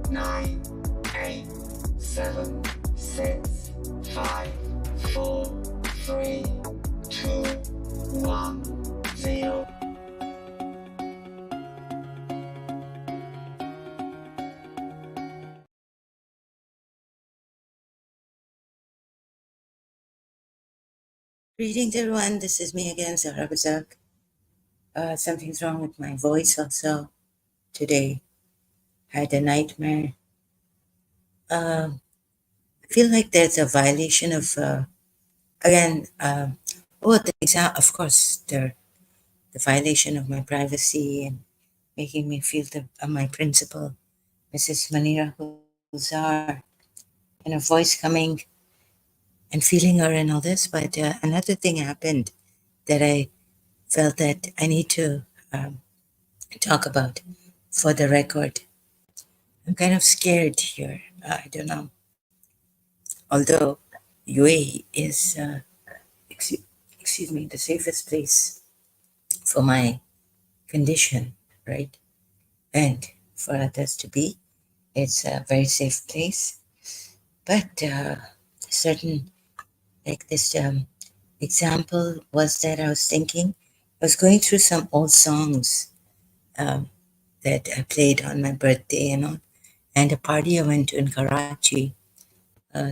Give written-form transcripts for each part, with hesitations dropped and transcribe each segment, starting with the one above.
9, 8, 7, 6, 5, 4, 3, 2, 1, 0. Greetings, everyone. This is me again, Surah. Something's wrong with my voice also today. Had a nightmare. I feel like there's a violation of, again, the exam, of course, the violation of my privacy and making me feel my principal, Mrs. Manira Huzar, and her voice coming and feeling her and all this. But another thing happened that I felt that I need to talk about for the record. I'm kind of scared here. I don't know. Although UAE is, excuse me, the safest place for my condition, right? And for others to be, it's a very safe place. But certain, like this example was that I was thinking, I was going through some old songs um, that I played on my birthday and all, and a party I went to in Karachi.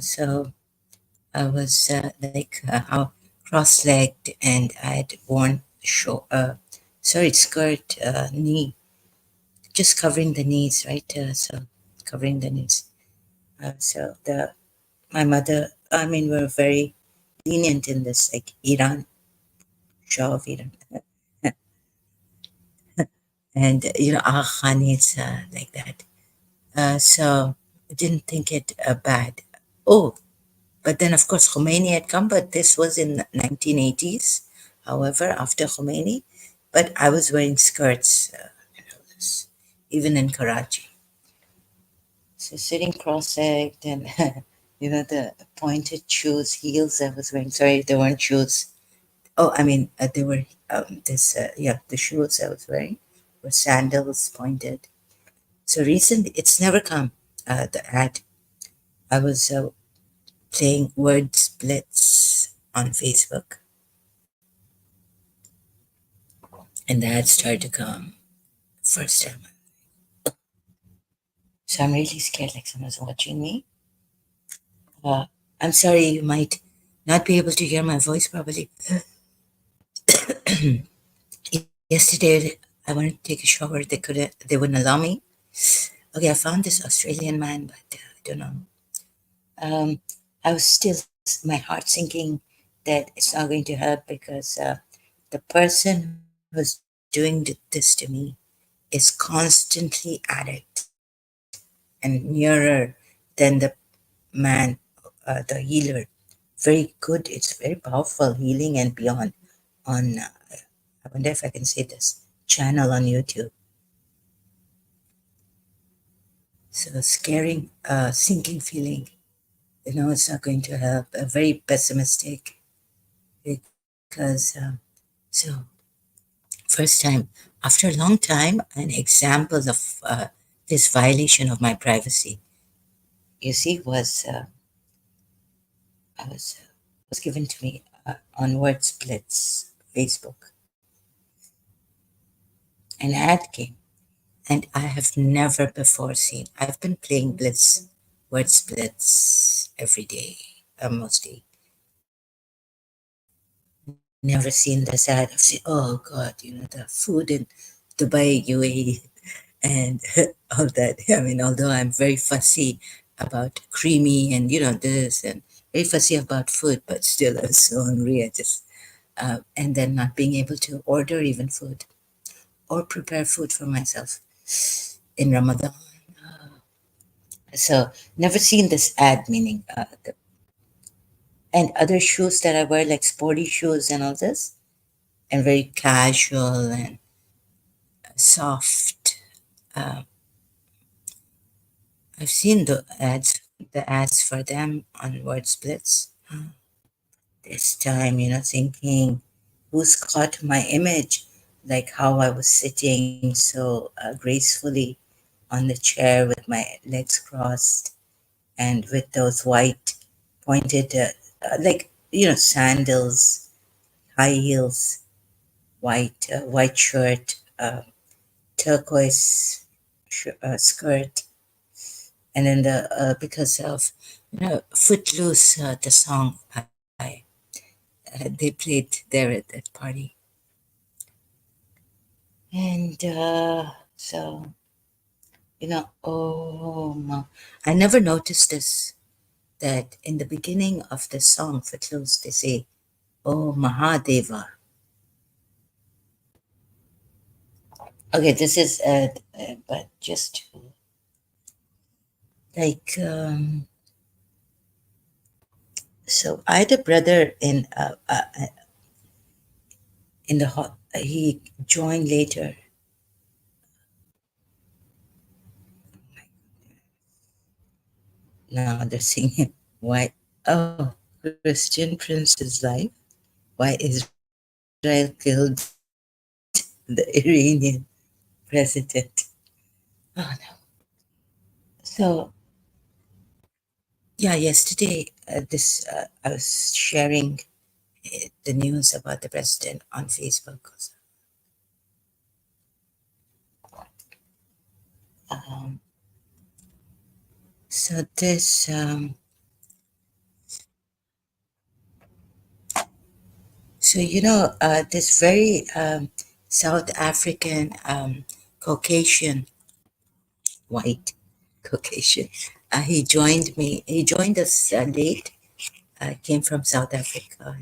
So I was how cross-legged, and I'd worn skirt, knee, just covering the knees, right? So covering the knees. So my mother, I mean, we're very lenient in this, like Iran, Shah of Iran, and Aga Khan is like that. So I didn't think it bad. Oh, but then, of course, Khomeini had come, but this was in 1980s. However, after Khomeini, but I was wearing skirts, even in Karachi. So sitting cross-legged and, the pointed shoes, heels I was wearing. Sorry, they weren't shoes. Oh, I mean, they were, the shoes I was wearing were sandals pointed. So recently, it's never come, the ad. I was playing word splits on Facebook, and the ad started to come first time. So I'm really scared, like someone's watching me. Uh, I'm sorry, you might not be able to hear my voice properly. Yesterday, I wanted to take a shower. They wouldn't allow me. Okay, I found this Australian man, but I don't know. I was still, my heart sinking that it's not going to help because the person who's doing this to me is constantly at it and nearer than the man, the healer. Very good. It's very powerful healing and beyond. On, I wonder if I can say this channel on YouTube. So scaring, sinking feeling. It's not going to help. Very pessimistic because so first time after a long time, an example of this violation of my privacy. You see, I was given to me on Word Splits Facebook. An ad came, and I have never before seen. I've been playing Blitz, Word Splits every day, mostly. Never seen this ad. I've seen, oh God, the food in Dubai, UAE, and all that. I mean, although I'm very fussy about creamy and, this, and very fussy about food, but still I was so hungry. And then not being able to order even food or prepare food for myself in Ramadan. So never seen this ad, meaning and other shoes that I wear, like sporty shoes and all this, and very casual and soft. Uh, I've seen the ads for them on word splits. This time, thinking, who's caught my image, like how I was sitting so gracefully on the chair with my legs crossed and with those white pointed, like, sandals, high heels, white shirt, turquoise skirt, and then because of Footloose, the song they played there at that party, and so I never noticed this, that in the beginning of the song Footloose they say, "Oh Mahadeva." Okay, this is but just like so I had a brother in the hot. He joined later. Now they're singing why. Oh, Christian Prince's life. Why Israel killed the Iranian president. Oh no. So yeah, yesterday this I was sharing the news about the president on Facebook. Um, so this so this very South African Caucasian white Caucasian. He joined me. He joined us late. Came from South Africa.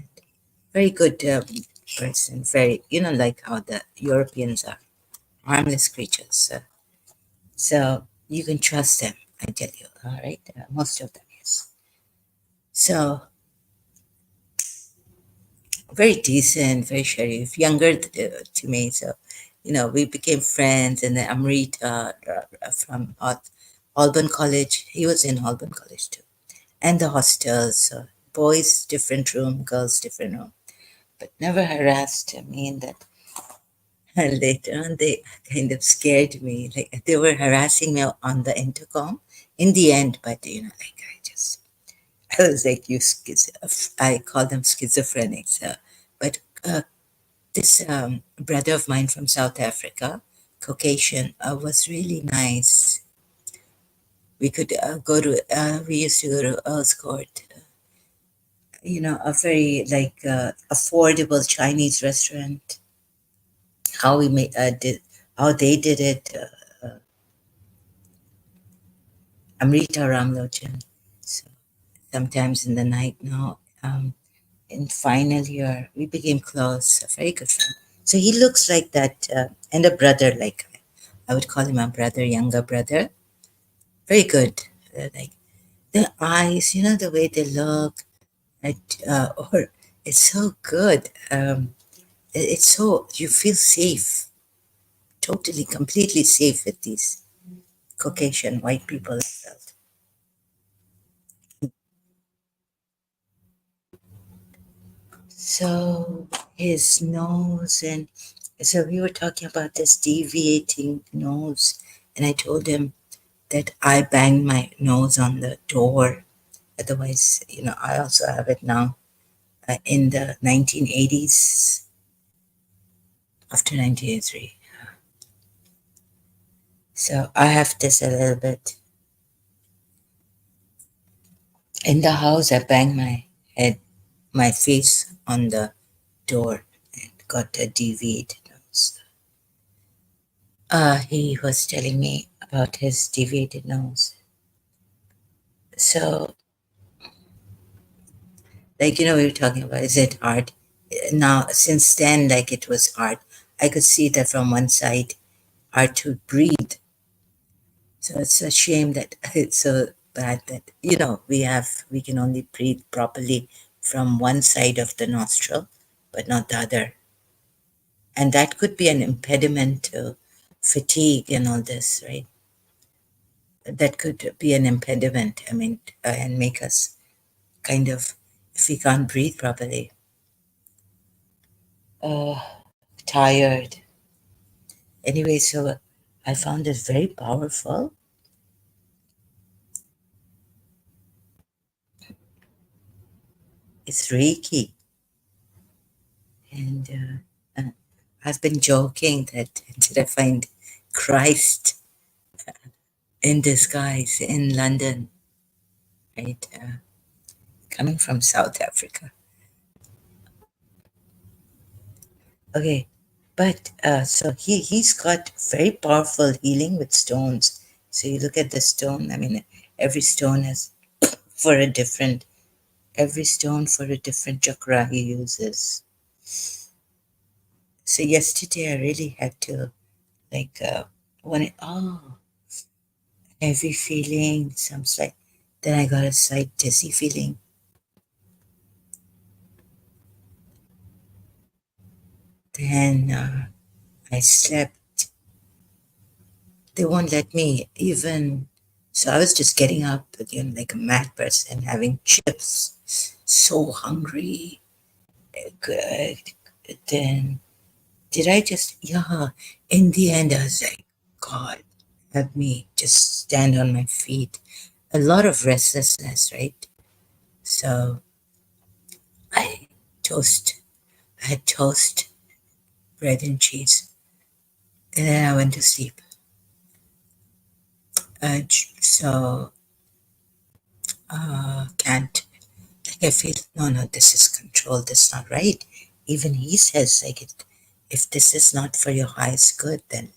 Very good person. Very, like how the Europeans are, harmless creatures. So you can trust them. I tell you. All right, most of them, yes. So very decent, very sharif, younger to me. So, we became friends. And then Amrit from Alban College. He was in Alban College too. And the hostels. So boys, different room, girls, different room. But never harassed me in that. And later on, they kind of scared me. Like they were harassing me on the intercom in the end. But, like I was like, I call them schizophrenics. But this brother of mine from South Africa, Caucasian, was really nice. We used to go to Earl's Court, a very like affordable Chinese restaurant. How we how they did it, Amrita Ramlochan. So sometimes in the night now, in final year, we became close, a very good friend. So he looks like that, and a brother, like I would call him a brother, younger brother. Very good. Like the eyes, the way they look, at, or it's so good. It's so, you feel safe, totally, completely safe with these Caucasian white people. I felt. So his nose, and so we were talking about this deviating nose, and I told him that I banged my nose on the door. Otherwise, I also have it now. In the 1980s, after 1983. So I have this a little bit. In the house, I banged my head, my face on the door and got a deviated nose. He was telling me about his deviated nose. So, like, we were talking about, is it art? Now, since then, like it was art, I could see that from one side, art to breathe. So it's a shame that it's so bad that, we can only breathe properly from one side of the nostril, but not the other. And that could be an impediment to fatigue and all this, right? That could be an impediment, I mean, and make us kind of, if we can't breathe properly, uh, tired. Anyway, so I found it very powerful. It's Reiki. And I've been joking that did I find Christ in disguise in London, right? Coming from South Africa. Okay, but so he's got very powerful healing with stones. So you look at the stone. I mean, every stone has for a different every stone for a different chakra he uses. So yesterday I really had to like when it heavy feeling, some slight. Then I got a slight dizzy feeling. Then I slept. They won't let me even. So I was just getting up again like a mad person, having chips. So hungry. Good. Then did I just? Yeah. In the end, I was like, God, help me just stand on my feet. A lot of restlessness, right? So I toast. I had toast, bread and cheese, and then I went to sleep. So can't like I feel no, this is control. That's not right. Even he says like if this is not for your highest good, then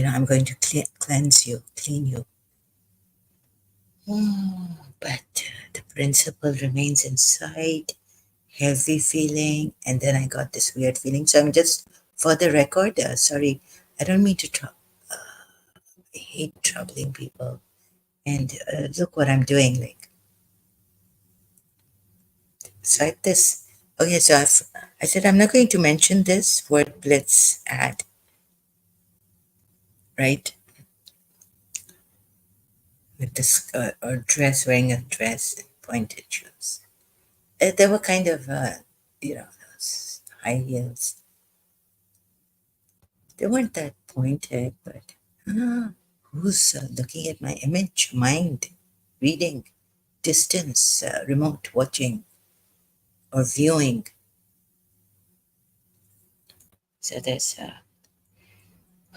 I'm going to cleanse you, clean you. But the principle remains inside. Heavy feeling, and then I got this weird feeling. So I'm just for the record. Sorry, I don't mean to. I hate troubling people. And look what I'm doing. Like, so I this. Okay, so I said I'm not going to mention this word blitz ad, right? With this or dress, wearing a dress and pointed shoes. They were kind of, those high heels. They weren't that pointed, but who's looking at my image, mind, reading, distance, remote watching, or viewing? So there's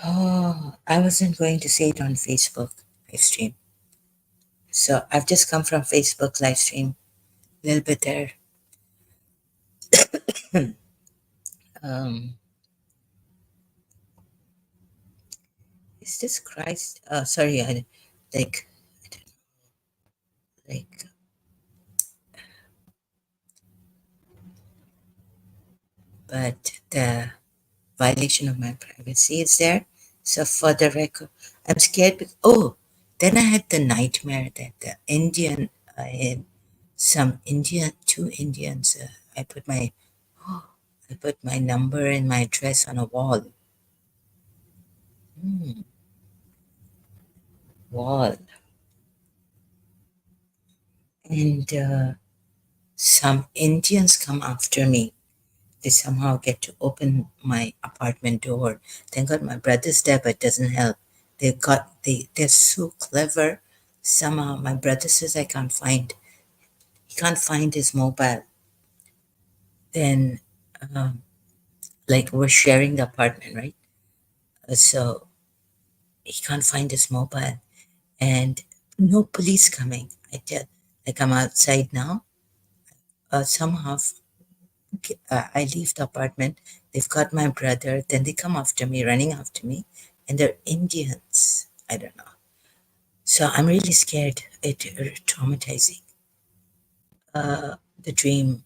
I wasn't going to say it on Facebook live stream. So I've just come from Facebook live stream, a little bit there. um, is this Christ? Sorry, like, like, but the violation of my privacy is there. So for the record, I'm scared. Then I had the nightmare that the Indian, I had two Indians. I put my number and my address on a wall. Hmm, wall, and some Indians come after me. They somehow get to open my apartment door. Thank God my brother's there, but it doesn't help. They're so clever. Somehow my brother says he can't find his mobile. Then like we're sharing the apartment, right? So he can't find his mobile and no police coming. Like I'm outside now. Somehow I leave the apartment. They've got my brother. Then they come after me, running after me, and they're Indians. I don't know. So I'm really scared. It traumatizing. The dream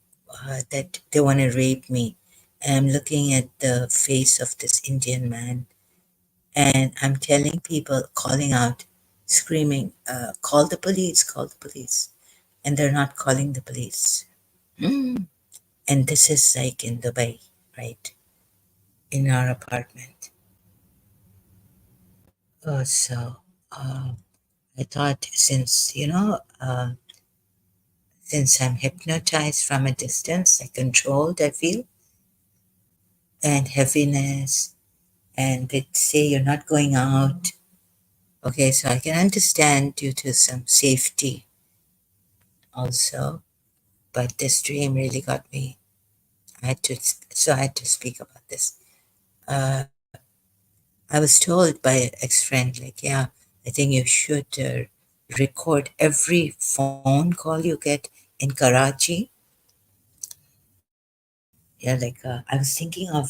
that they want to rape me. I'm looking at the face of this Indian man, and I'm telling people, calling out, screaming, call the police," and they're not calling the police. Mm. And this is like in Dubai, right? In our apartment. So I thought since I'm hypnotized from a distance, I controlled, I feel, and heaviness. and they say you're not going out. Okay, so I can understand due to some safety also, but this dream really got me. I had to speak about this. Uh, I was told by an ex-friend, like, yeah, I think you should record every phone call you get in Karachi. Yeah, like I was thinking of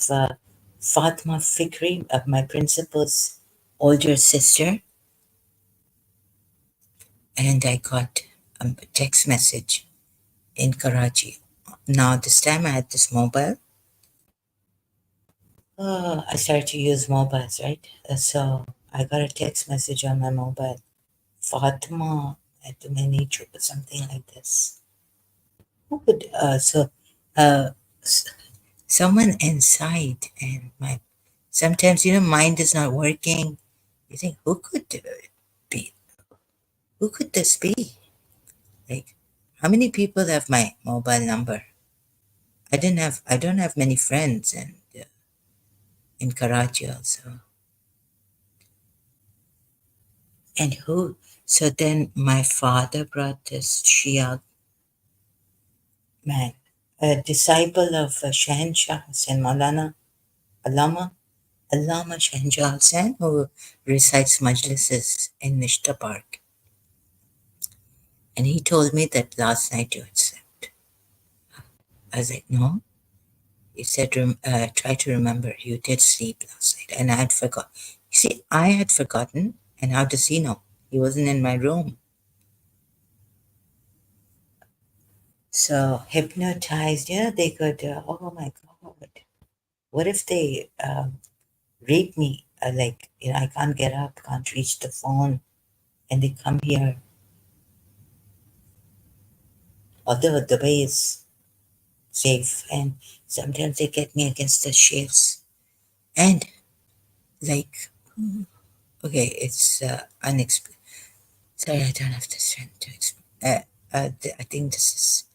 Fatma Fikri, my principal's older sister, and I got a text message in Karachi. Now, this time I had this mobile. I started to use mobiles, right? So I got a text message on my mobile. Fatima at the manager or something like this. Who could, uh, s- someone inside and my, sometimes, mind is not working. You think, who could be, who could this be? Like, how many people have my mobile number? I don't have many friends in Karachi also. And who? So then my father brought this Shia man, a disciple of Shahanshah Hussain Maulana Allama Shahanshah Hussain, who recites majlises in Nishta Park. And he told me that last night you had slept. I was like, no. He said, try to remember, you did sleep last night. And I had forgotten. You see, I had forgotten. And how does he know? He wasn't in my room. So hypnotized, they could, oh my God. What if they rape me? Like, I can't get up, can't reach the phone, and they come here. Although the way is safe, and sometimes they get me against the shifts. And, like, okay, it's unexplained. Sorry, I don't have the strength to explain. I think this is,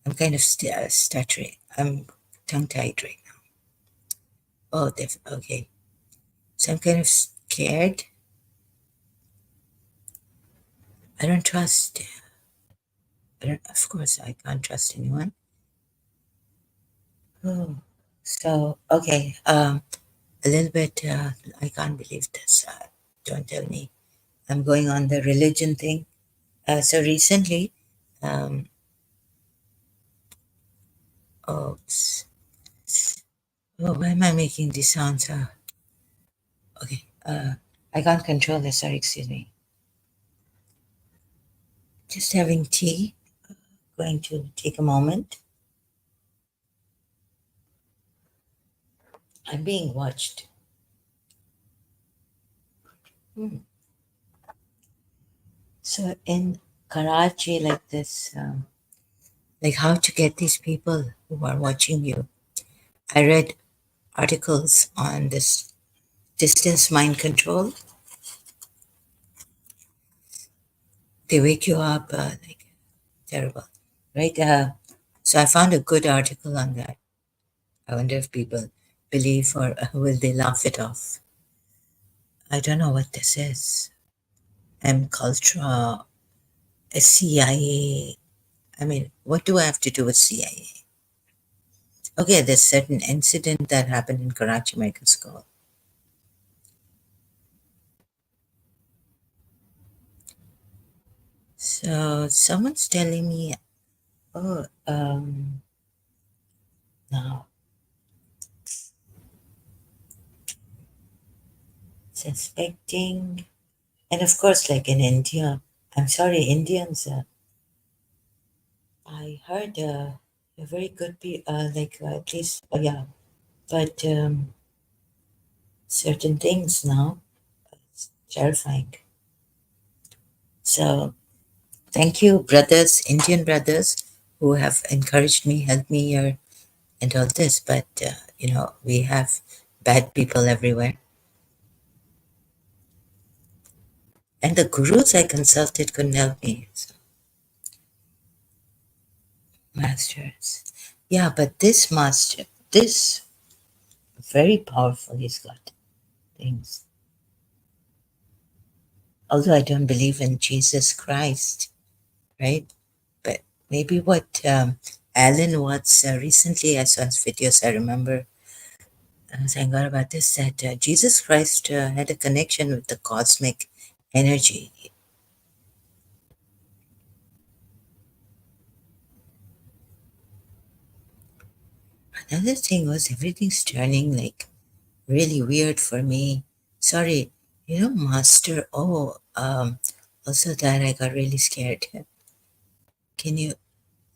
I'm kind of stuttering. I'm tongue tied right now. Oh, okay. So I'm kind of scared. I don't trust. Of course, I can't trust anyone. Oh, so okay. A little bit. I can't believe this. Don't tell me. I'm going on the religion thing. So recently, um, oh, oh, why am I making these sounds? Okay. I can't control this. Sorry, excuse me. Just having tea. Going to take a moment. I'm being watched. Hmm. So in Karachi, like this, like how to get these people who are watching you. I read articles on this distance mind control. They wake you up, like terrible, right? So I found a good article on that. I wonder if people believe or will they laugh it off. I don't know what this is. M Cultura, a CIA. I mean, what do I have to do with CIA? Okay, there's certain incident that happened in Karachi Medical School. So someone's telling me, oh, now suspecting, and of course, like in India, I'm sorry, Indians. I heard a very good like at least, yeah, but certain things now, it's terrifying. So thank you, brothers, Indian brothers, who have encouraged me, helped me here, and all this. But we have bad people everywhere, and the gurus I consulted couldn't help me. So, masters, yeah, but this master, this very powerful, he's got. things. Although I don't believe in Jesus Christ, right? But maybe what Alan Watts recently, I saw his videos, I remember saying God about this, that Jesus Christ had a connection with the cosmic energy. Another thing was everything's turning like really weird for me. Sorry, Master. Oh, also that I got really scared. Can you,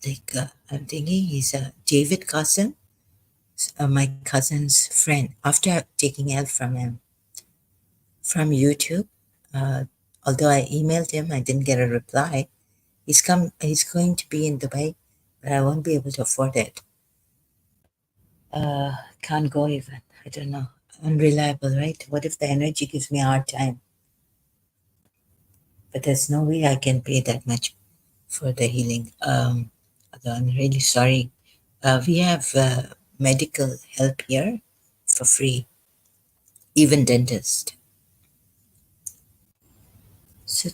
like, I'm thinking he's a David cousin, my cousin's friend. After taking help from him from YouTube, uh, although I emailed him, I didn't get a reply. He's going to be in Dubai, but I won't be able to afford it. Can't go even. I don't know. Unreliable, right? What if the energy gives me a hard time? But there's no way I can pay that much for the healing. Although I'm really sorry. We have medical help here for free, even dentist. So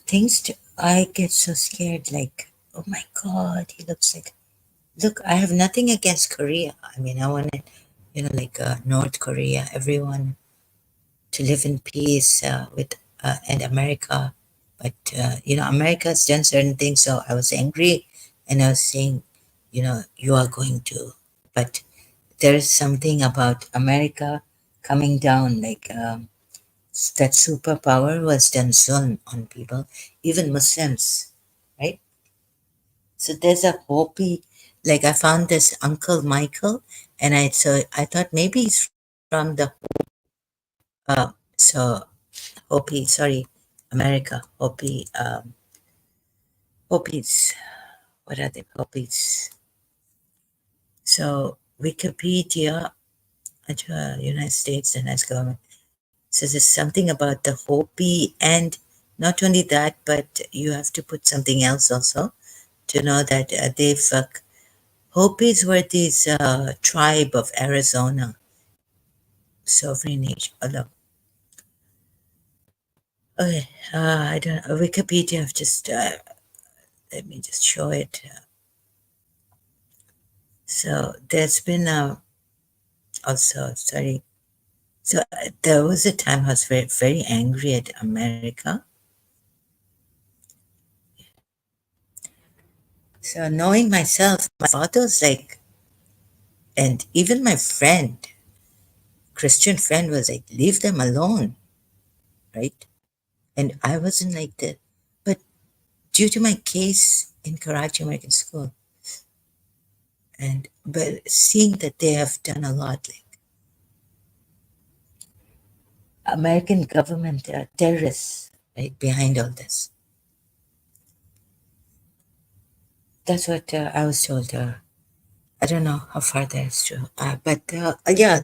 I get so scared, like, oh my God, he looks like, look, I have nothing against Korea. I mean, I want it, like North Korea, everyone to live in peace with and America. But America's done certain things, so I was angry, and I was saying, you are going to. But there is something about America coming down, like that superpower was done soon on people, even Muslims, right? So there's a Hopi, like I found this Uncle Michael, and I thought maybe he's from the so Hopi, sorry, America, Hopi, Hopis, what are they, Hopis? So Wikipedia, United States, the next government, says there's something about the Hopi, and not only that, but you have to put something else also to know that Hopis were this tribe of Arizona, sovereign nation. Although, okay, I don't know, Wikipedia, I've just, let me just show it. So there's been also, sorry. So there was a time I was very, very angry at America. So knowing myself, my father's like, and even my friend, Christian friend, was like, leave them alone, right? And I wasn't like that. But due to my case in Karachi American School, but seeing that they have done a lot, like American government, terrorists, right, behind all this. That's what I was told. I don't know how far that is true. But yeah,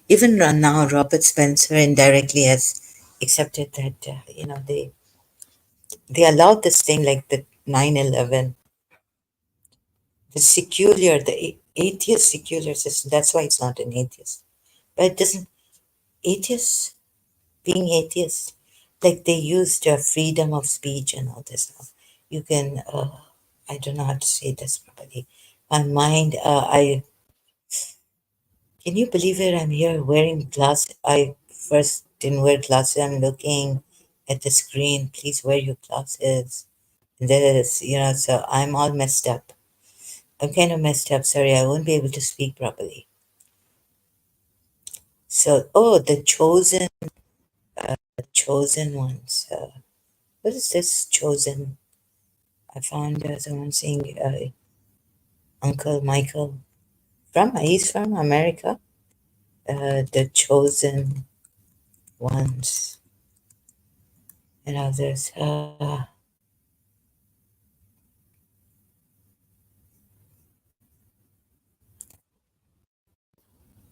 even now, Robert Spencer indirectly has accepted that, they allowed this thing like the 9/11, the secular, the atheist secular system. That's why it's not an atheist. But it doesn't, atheist, being atheist, like they used freedom of speech and all this stuff. You can, I don't know how to say this properly. My mind, can you believe it? I'm here wearing glasses. I first didn't wear glasses. I'm looking at the screen. Please wear your glasses. This, so I'm all messed up. I'm kind of messed up. Sorry, I won't be able to speak properly. So, oh, the chosen ones. What is this chosen? I found someone saying Uncle Michael he's from America. The chosen ones and others.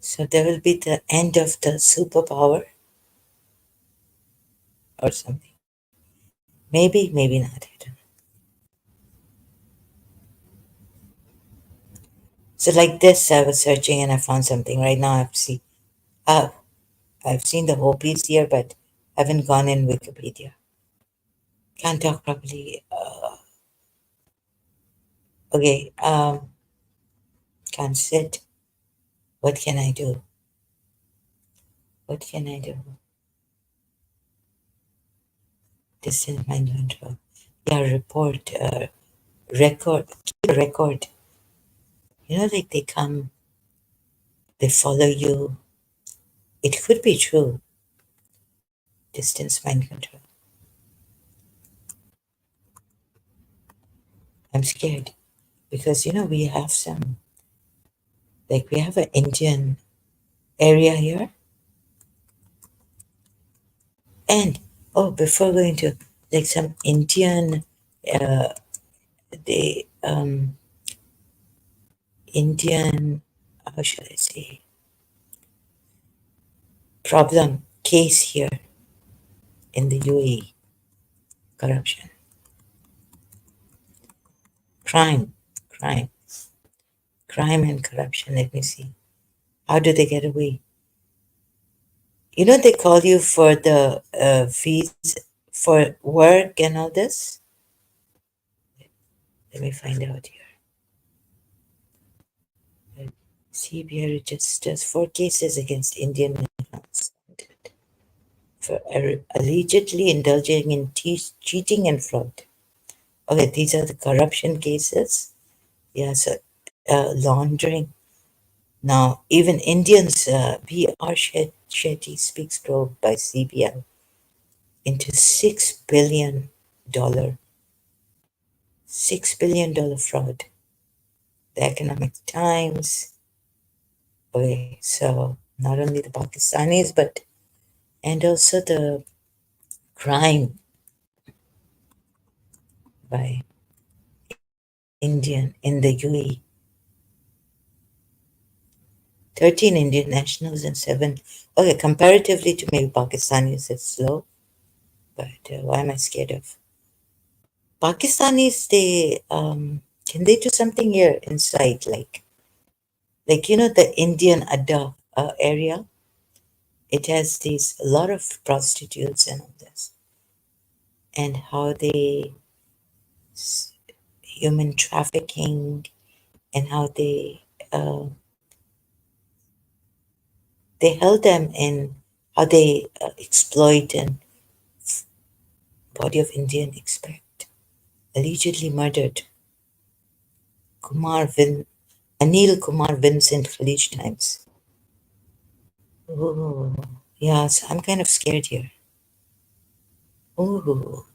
So there will be the end of the superpower or something. Maybe, maybe not. I don't know. So like this, I was searching and I found something. Right now, I see. Uh, I've seen the whole piece here, but haven't gone in Wikipedia. Can't talk properly. Okay, can't sit. What can I do? What can I do? Distant mind control. Yeah, report, record, keep a record. You know, like they come, they follow you. It could be true. Distance mind control. I'm scared because, we have some, like, we have an Indian area here. And, oh, before going to, like, some Indian, uh, the Indian, how should I say, problem case here in the UAE, corruption, crime, crime, crime and corruption. Let me see. How do they get away? They call you for the fees for work and all this. Let me find out here. CBI registers 4 cases against Indian nationals for allegedly indulging in cheating and fraud. Okay, these are the corruption cases. Yeah, so laundering. Now, even Indians, B.R. Shetty speaks probe by CBI into $6 billion fraud. The Economic Times. Okay, so not only the Pakistanis, but and also the crime by Indian in the UAE. 13 Indian nationals and 7. Okay, comparatively to maybe Pakistanis, it's low. But why am I scared of? Pakistanis, they can they do something here inside, like the Indian Adda area. It has these a lot of prostitutes and all this, and how they human trafficking and how they held them in how they exploit and body of Indian expect allegedly murdered Anil Kumar Vincent Khalij Times. Oh, yeah, so I'm kind of scared here. Oh,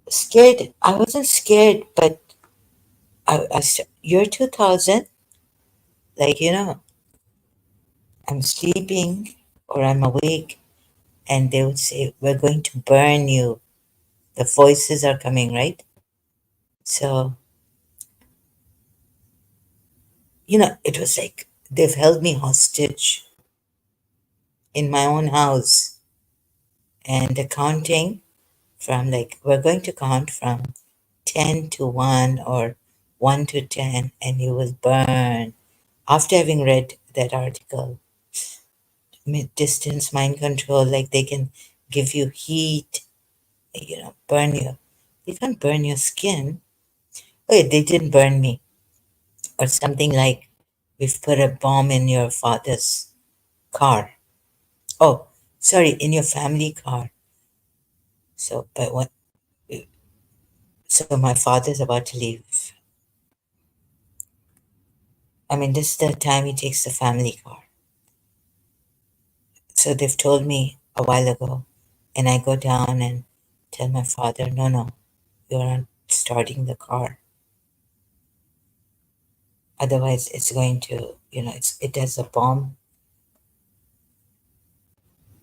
scared. I wasn't scared, but year 2000, like, I'm sleeping or I'm awake, and they would say, "We're going to burn you." The voices are coming, right? So, it was like they've held me hostage in my own house, and the counting from, like, we're going to count from 10 to 1 or 1 to 10, and you will burn. After having read that article, distance mind control, like they can give you heat, burn you. They can't burn your skin. Okay, they didn't burn me. Or something like, we've put a bomb in your father's car. Oh, sorry, in your family car. So, but what? So my father's about to leave. I mean, this is the time he takes the family car. So they've told me a while ago, and I go down and tell my father, no, no, you're not starting the car. Otherwise, it's going to, it has a bomb.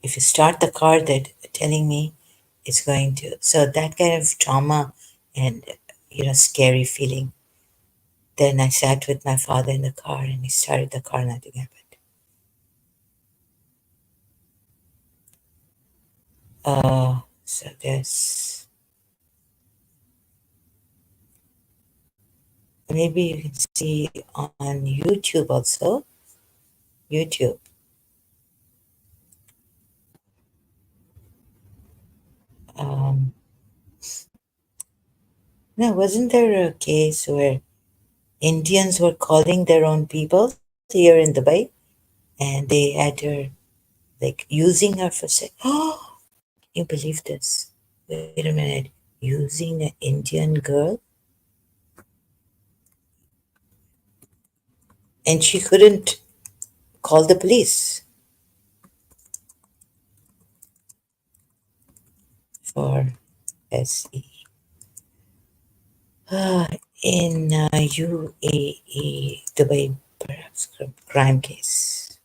If you start the car, they're telling me it's going to. So that kind of trauma and, scary feeling. Then I sat with my father in the car and he started the car, nothing happened. So this. Maybe you can see on YouTube also. YouTube. Um, no, wasn't there a case where Indians were calling their own people here in Dubai, and they had her like using her for sex? Oh, can you believe this? Wait a minute, using an Indian girl, and she couldn't call the police for SE. Ah, in UAE, Dubai, perhaps crime case.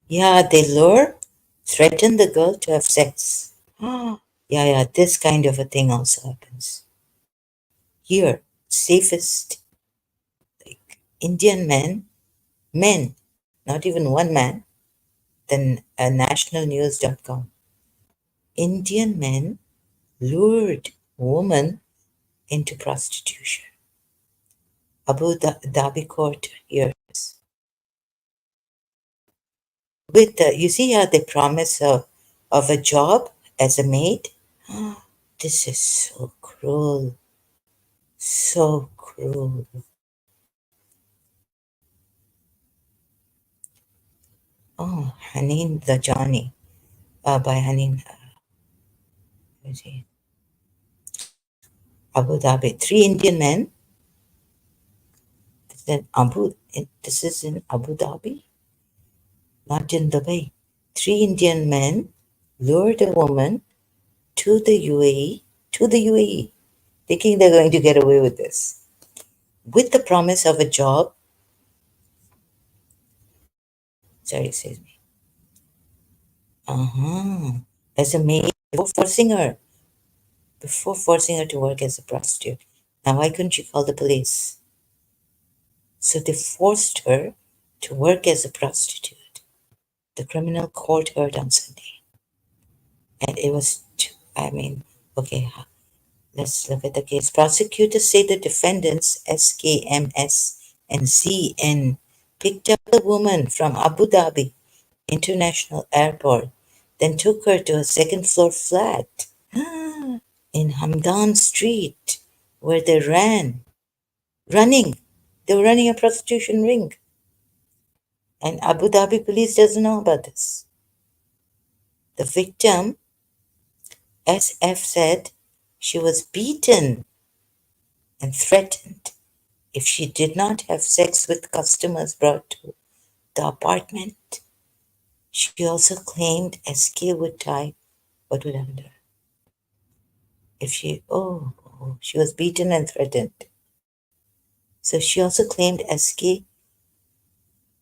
Yeah, they lure, threaten the girl to have sex. Ah, yeah, this kind of a thing also happens. Here, safest Indian men, not even one man, than nationalnews.com. Indian men lured woman into prostitution. Abu Dhabi court here. With you see how they promise of a job as a maid. This is so cruel, so cruel. Oh, Haneen the Johnny, by Haneen. Where is he? Abu Dhabi. Three Indian men. This is in Abu Dhabi, not in Dubai. Three Indian men lured a woman to the UAE, thinking they're going to get away with this, with the promise of a job. Sorry, excuse me. Uh-huh. As a maid, before forcing her to work as a prostitute. Now, why couldn't you call the police? So they forced her to work as a prostitute. The criminal court heard on Sunday. And it was, I mean, okay, let's look at the case. Prosecutors say the defendants, SKMS and ZN, picked up the woman from Abu Dhabi International Airport, then took her to a second floor flat in Hamdan Street, where running. They were running a prostitution ring. And Abu Dhabi police doesn't know about this. The victim, SF, said she was beaten and threatened if she did not have sex with customers brought to the apartment. She also claimed SK would tie what would happen to her if she was beaten and threatened. So she also claimed SK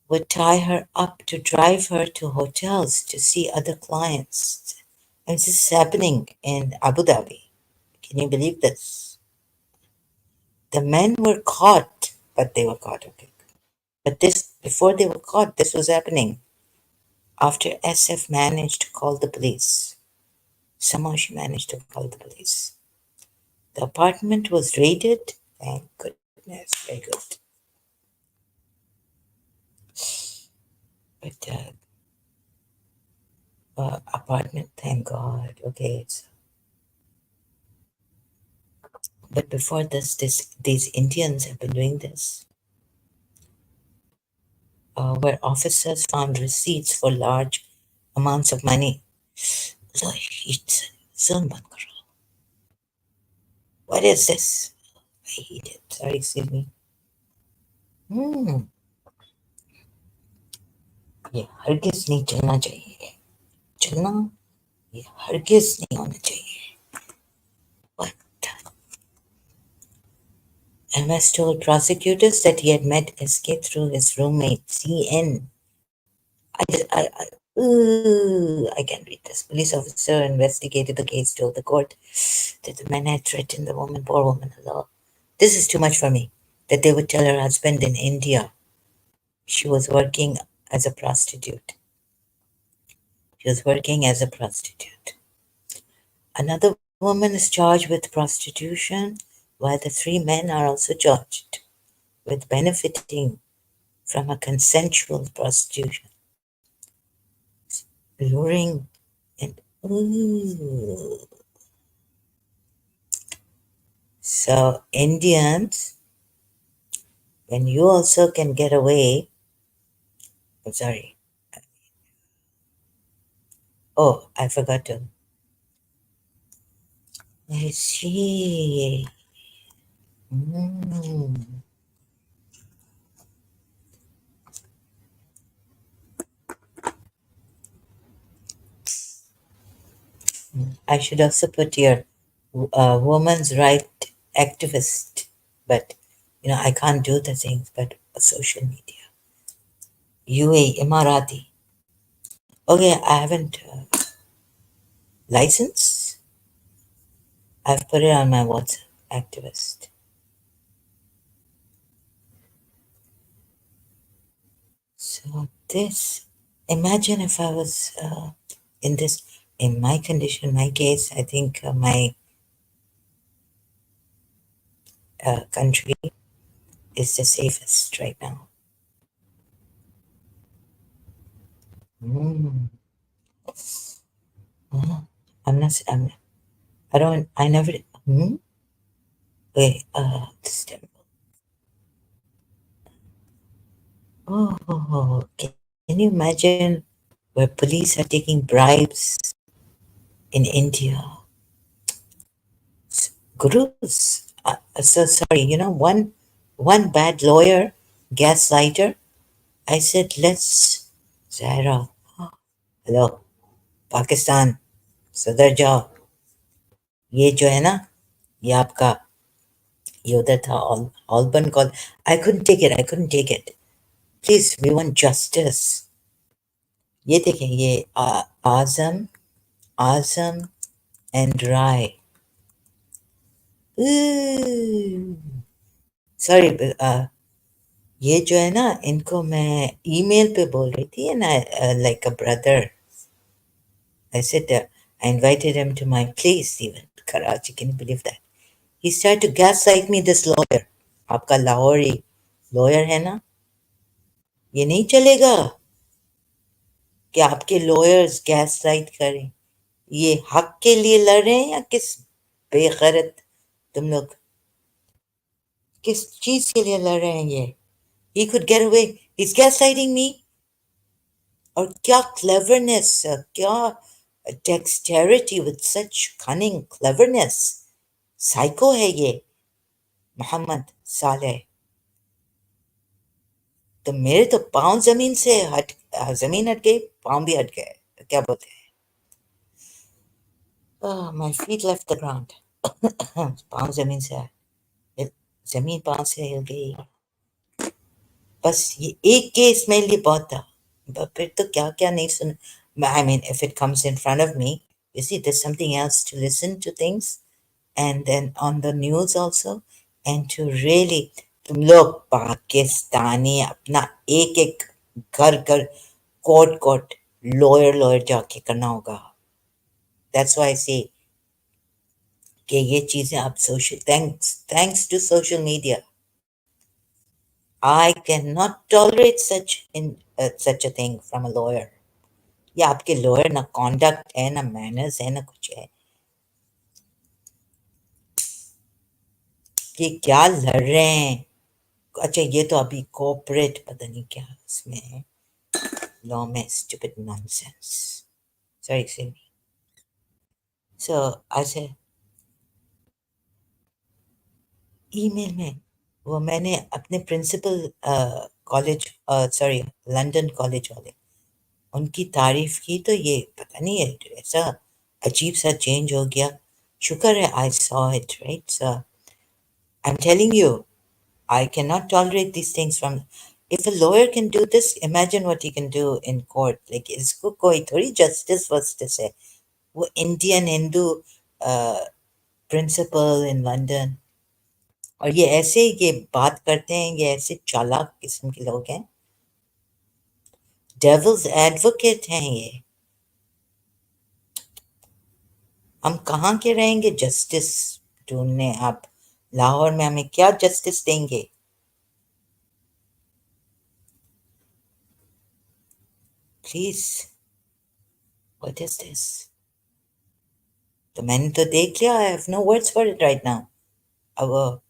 would tie her up to drive her to hotels to see other clients. And this is happening in Abu Dhabi. Can you believe this? The men were caught, but they were caught, okay. But before they were caught, this was happening after SF managed to call the police. Somehow she managed to call the police. The apartment was raided. Thank goodness. Very good. But apartment, thank God. Okay. But before these Indians have been doing this, where officers found receipts for large amounts of money. So it's Zumar. What is this? I hate it. Sorry, excuse me. ये हरगिज नहीं चलना चाहिए चलना ये हरगिज नहीं होना चाहिए. What? MS told prosecutors that he had met SK through his roommate CN. I can't read this. Police officer investigated the case, told the court that the man had threatened the woman, poor woman. Hello. This is too much for me. That they would tell her husband in India she was working as a prostitute. She was working as a prostitute. Another woman is charged with prostitution, while the three men are also charged with benefiting from a consensual prostitution, luring and ooh. So Indians, when you also can get away, I'm sorry. Oh, I forgot to. I see. Mm. I should also put here women's right activist, but I can't do the things, but social media. UA, Emirati. Okay, I haven't license. I've put it on my WhatsApp activist. So this, imagine if I was in this, in my condition, my case, I think my country is the safest right now. Mm. I'm not, I don't, I never, hmm? Wait, this is terrible. Oh, can you imagine where police are taking bribes in India? Gurus. So sorry, one bad lawyer, gaslighter. I said, let's, Zahra, hello, Pakistan, सुधर जाओ. ये जो है ना, ये आपका, ये उधर था, Alban call. I couldn't take it. I couldn't take it. Please, we want justice. ये देखें, ये आजम, आजम and Rai. सॉरी, ये जो है ना, इनको मैं ईमेल पे बोल रही थी, and I like a brother. I said I invited him to my place even, Karachi. Can you believe that? He started to gaslight me, this lawyer. आपका लाहौरी lawyer है ना, ये नहीं चलेगा कि आपके lawyers gaslight करें. ये हक के लिए लड़ रहे हैं या किस बेगैरत तुम लोग किस चीज के लिए लड़ रहे हैं ये? He could get away. He's gaslighting me. और क्या cleverness, क्या dexterity with such cunning cleverness. Psycho है ये मोहम्मद सालेह. तो मेरे तो पाँव जमीन से जमीन हट गई, पाँव भी हट गए. क्या बोलते हैं? My feet left the ground. पाँव जमीन से जमीन पाँव से हिल गई. बस ये एक केस मेरे लिए बहुत था. फिर तो क्या क्या नहीं सुन. I mean, if it comes in front of me, you see, there's something else to listen to things, and then on the news also, and to really, तुम लोग पाकिस्तानी अपना एक एक घर घर कोर्ट कोर्ट लॉयर जाके करना होगा. That's why I say कि ये चीजें आप social, thanks to social media, I cannot tolerate such a thing from a lawyer. या आपके lawyer ना conduct है, ना manners है, ना कुछ है. ये क्या लड़ रहे हैं? अच्छा, ये तो अभी corporate पता नहीं क्या इसमें है, law में stupid nonsense. Sorry, excuse me. So I said, email में वो मैंने अपने principal college, sorry, London college वाले, उनकी तारीफ की, तो ये पता नहीं है ऐसा अजीब सा चेंज हो गया. शुक्र है I saw it, right? So I am telling you, I can not tolerate this things from. If a lawyer can do this, imagine what he can do in court. Like इसको कोई थोड़ी justice वस्टिस है. वो Indian Hindu principal in London, और ये ऐसे ये बात करते हैं, ये ऐसे चालाक किस्म के लोग हैं, डेविल्स एडवोकेट हैं ये. हम कहाँ के रहेंगे जस्टिस ढूंढने? आप लाहौर में हमें क्या जस्टिस देंगे? Please, what is this? तो मैंने तो देख लिया, I have no words for it right now. अब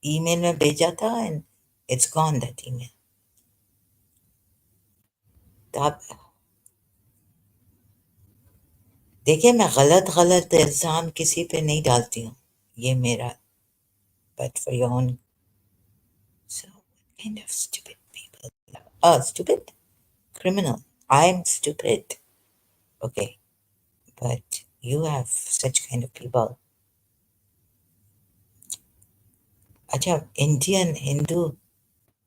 ईमेल में भेजा था and it's gone that email. तो आप देखिए, मैं गलत गलत इल्ज़ाम किसी पे नहीं डालती हूँ. ये मेरा, but for your own. So what kind of stupid people? Oh, stupid? Criminal. I'm stupid. Okay, but you have such kind of people. अच्छा, इंडियन हिंदू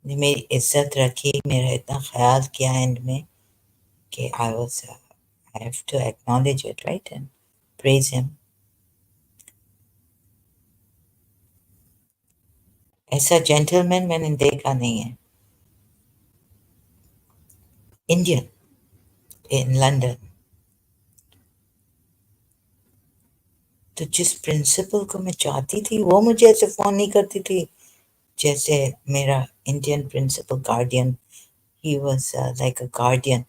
ने मेरी इज्जत रखी, मेरा इतना ख्याल किया एंड में कि I have to acknowledge it, right? And praise him. ऐसा जेंटलमैन मैंने देखा नहीं है. Indian in London. तो जिस प्रिंसिपल को मैं चाहती थी वो मुझे ऐसे फोन नहीं करती थी जैसे मेरा Indian principal guardian. He was like a guardian.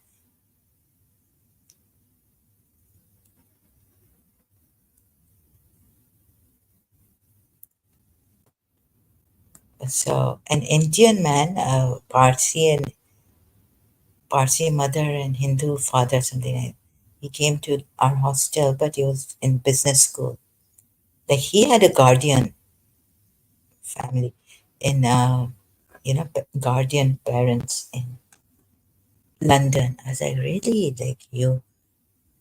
So an Indian man, Parsi mother and Hindu father, something like. He came to our hostel, but he was in business school. Like he had a guardian family in, guardian parents in London. I was like, really? Like you?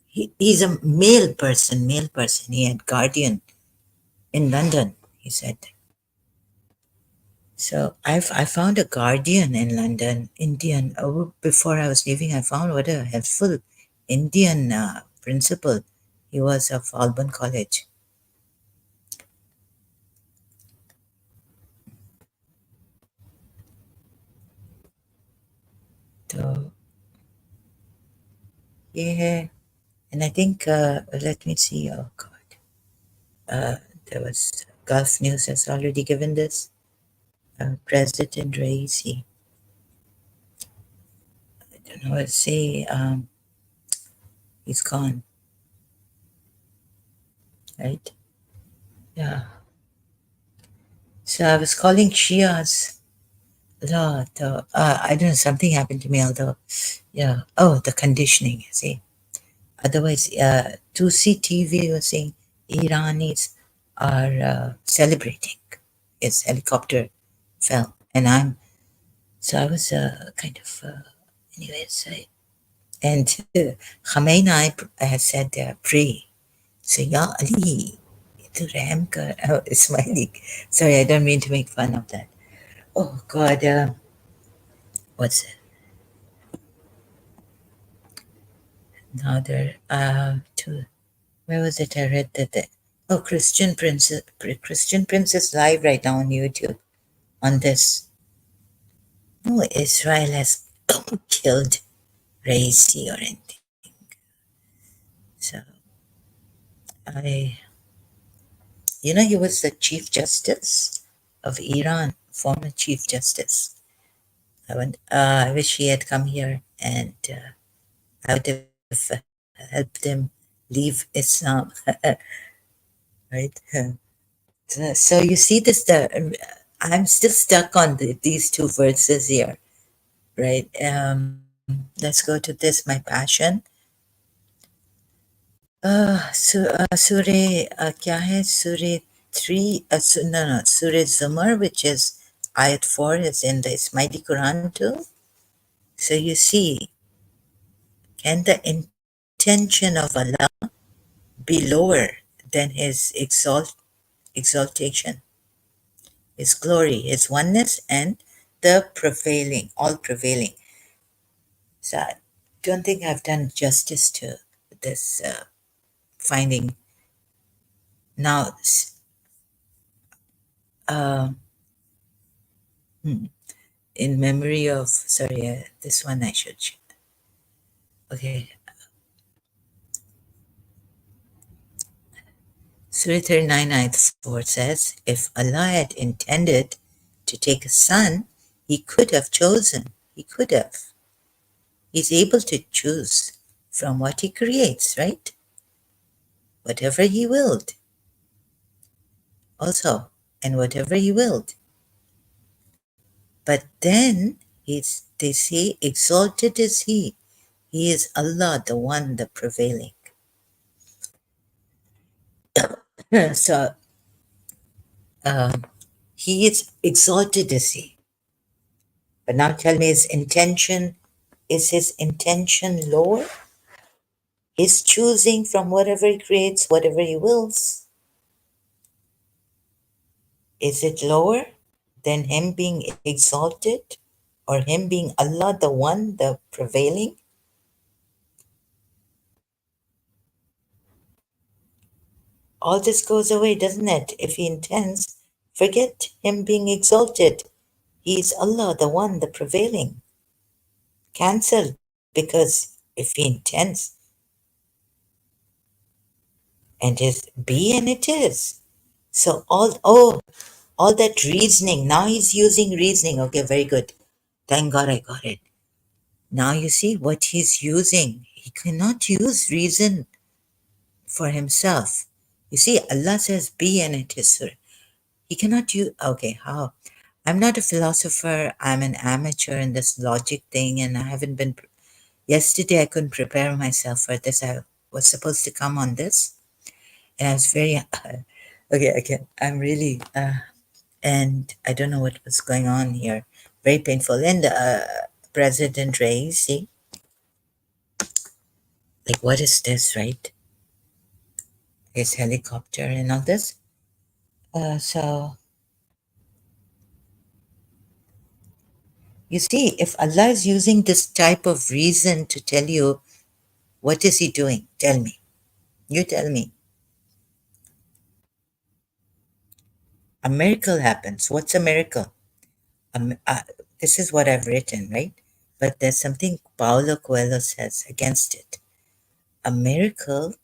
He's a male person. He had guardian in London. He said. So I found a guardian in London, Indian. Oh, before I was leaving, I found what a helpful Indian principal. He was of Alban College. So yeah, and I think let me see. Oh God, uh, there was Gulf News has already given this. President Raisi. I don't know what to say. He's gone, right? Yeah. So I was calling Shias. I don't know, something happened to me, although, yeah. Oh, the conditioning, see. Otherwise, to see TV was saying Iranis are celebrating. His helicopter fell. So I was kind of, anyways, and Khamenei has said, pray. So, Ya Ali, to Ram kar, oh, smiling. Sorry, I don't mean to make fun of that. Oh, God, what's it? Now there two. Where was it? I read that. Oh, Christian Princess live right now on YouTube on this. No, Israel has killed Raisi or anything. So I, he was the Chief Justice of Iran, former Chief Justice. I wish he had come here, and I would have helped him leave Islam, right? So you see this, I'm still stuck on these two verses here, right? Let's go to this, my passion. Surah, क्या है? Surah 3, no, Surah Zumar, which is Ayat 4, is in the Ismaili Quran too. So you see, can the intention of Allah be lower than His exaltation, His glory, His oneness, and the prevailing, all prevailing? So I don't think I've done justice to this finding. Now, uh, in memory of, sorry, this one I should, okay. Surah 39 ayat 4 says, if Allah had intended to take a son, he could have chosen. He could have. He's able to choose from what he creates, right? Whatever he willed. Also, and whatever he willed. But then they say, exalted is he. He is Allah, the one, the prevailing. So um, he is exalted is he. But now tell me, is his intention lower? His choosing from whatever he creates, whatever he wills, is it lower than him being exalted or him being Allah, the one, the prevailing? All this goes away, doesn't it? If he intends, forget him being exalted. He is Allah, the one, the prevailing. Cancelled, because if he intends, and his be and it is. So all that reasoning, now he's using reasoning. Okay, very good. Thank God I got it. Now you see what he's using. He cannot use reason for himself. You see, Allah says be and it is. He cannot use, okay, how? I'm not a philosopher. I'm an amateur in this logic thing, and I haven't been. Yesterday, I couldn't prepare myself for this. I was supposed to come on this, and I was very. Okay, I'm really. And I don't know what was going on here. Very painful. And President Ray, see, like, what is this, right? His helicopter and all this. So, you see, if Allah is using this type of reason to tell you, what is He doing? Tell me. You tell me. A miracle happens. What's a miracle? Um, uh, this is what I've written, right? But there's something Paulo Coelho says against it. A miracle,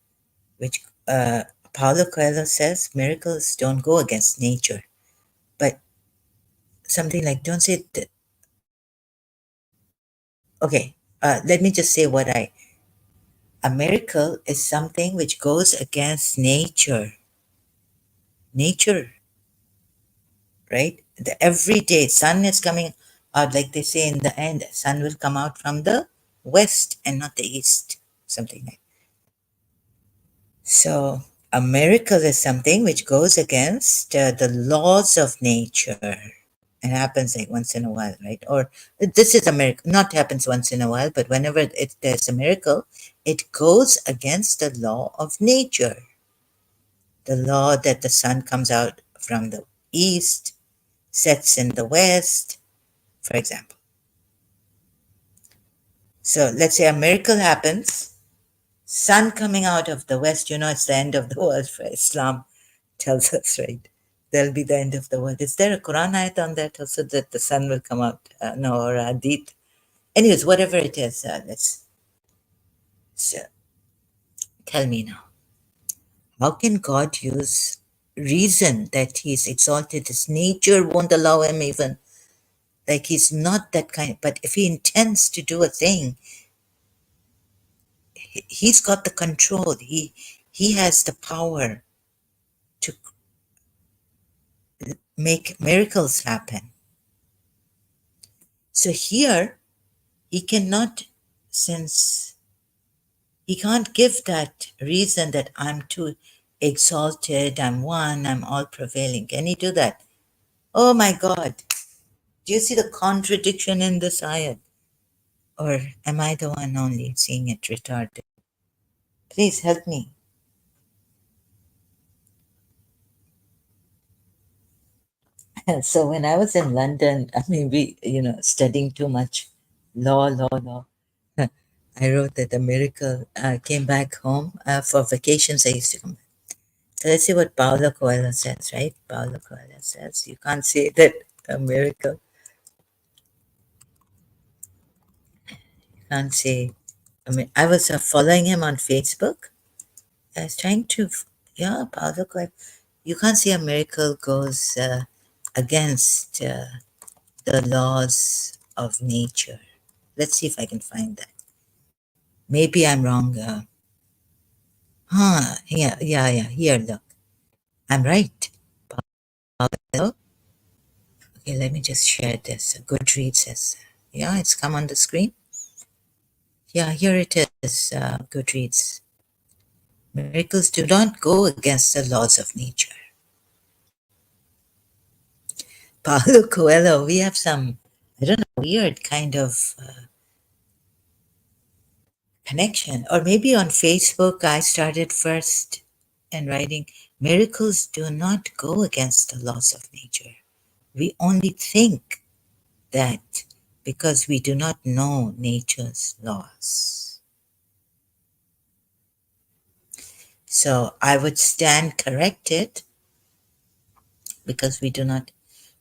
which Paulo Coelho says, miracles don't go against nature. But something like, don't say, okay, let me just say what a miracle is something which goes against nature. Nature, right? The everyday sun is coming out, like they say in the end, sun will come out from the west and not the east, something like. So a miracle is something which goes against the laws of nature. It happens like once in a while, right? Or this is a miracle, not happens once in a while, but whenever there's a miracle, it goes against the law of nature. The law that the sun comes out from the east, sets in the west, for example. So let's say a miracle happens, sun coming out of the west, it's the end of the world for Islam tells us, right? There'll be the end of the world. Is there a Quran ayat on that also that the sun will come out? No, or a hadith? Anyways, whatever it is, so tell me now. How can God use reason that He's exalted? His nature won't allow Him even. Like He's not that kind. But if He intends to do a thing, He's got the control. He has the power to make miracles happen. So here, He cannot, since He can't give that reason that I'm too exalted, I'm one, I'm all prevailing. Can He do that? Oh my God. Do you see the contradiction in this ayat? Or am I the one only seeing it retarded? Please help me. So when I was in London, maybe, studying too much law, I wrote that a miracle came back home for vacations. I used to come back. So let's see what Paulo Coelho says, right? Paulo Coelho says, you can't say that a miracle. You can't say, I was following him on Facebook. I was trying to Yeah, Paulo Coelho. You can't say a miracle goes against the laws of nature. Let's see if I can find that. Maybe I'm wrong. Yeah. Here, look. I'm right. Paulo. Okay, let me just share this. Goodreads says, yeah, it's come on the screen. Yeah, here it is. Goodreads. Miracles do not go against the laws of nature. Paulo Coelho, we have some, I don't know, weird kind of connection. Or maybe on Facebook, I started first and writing, miracles do not go against the laws of nature. We only think that because we do not know nature's laws. So I would stand corrected because we do not.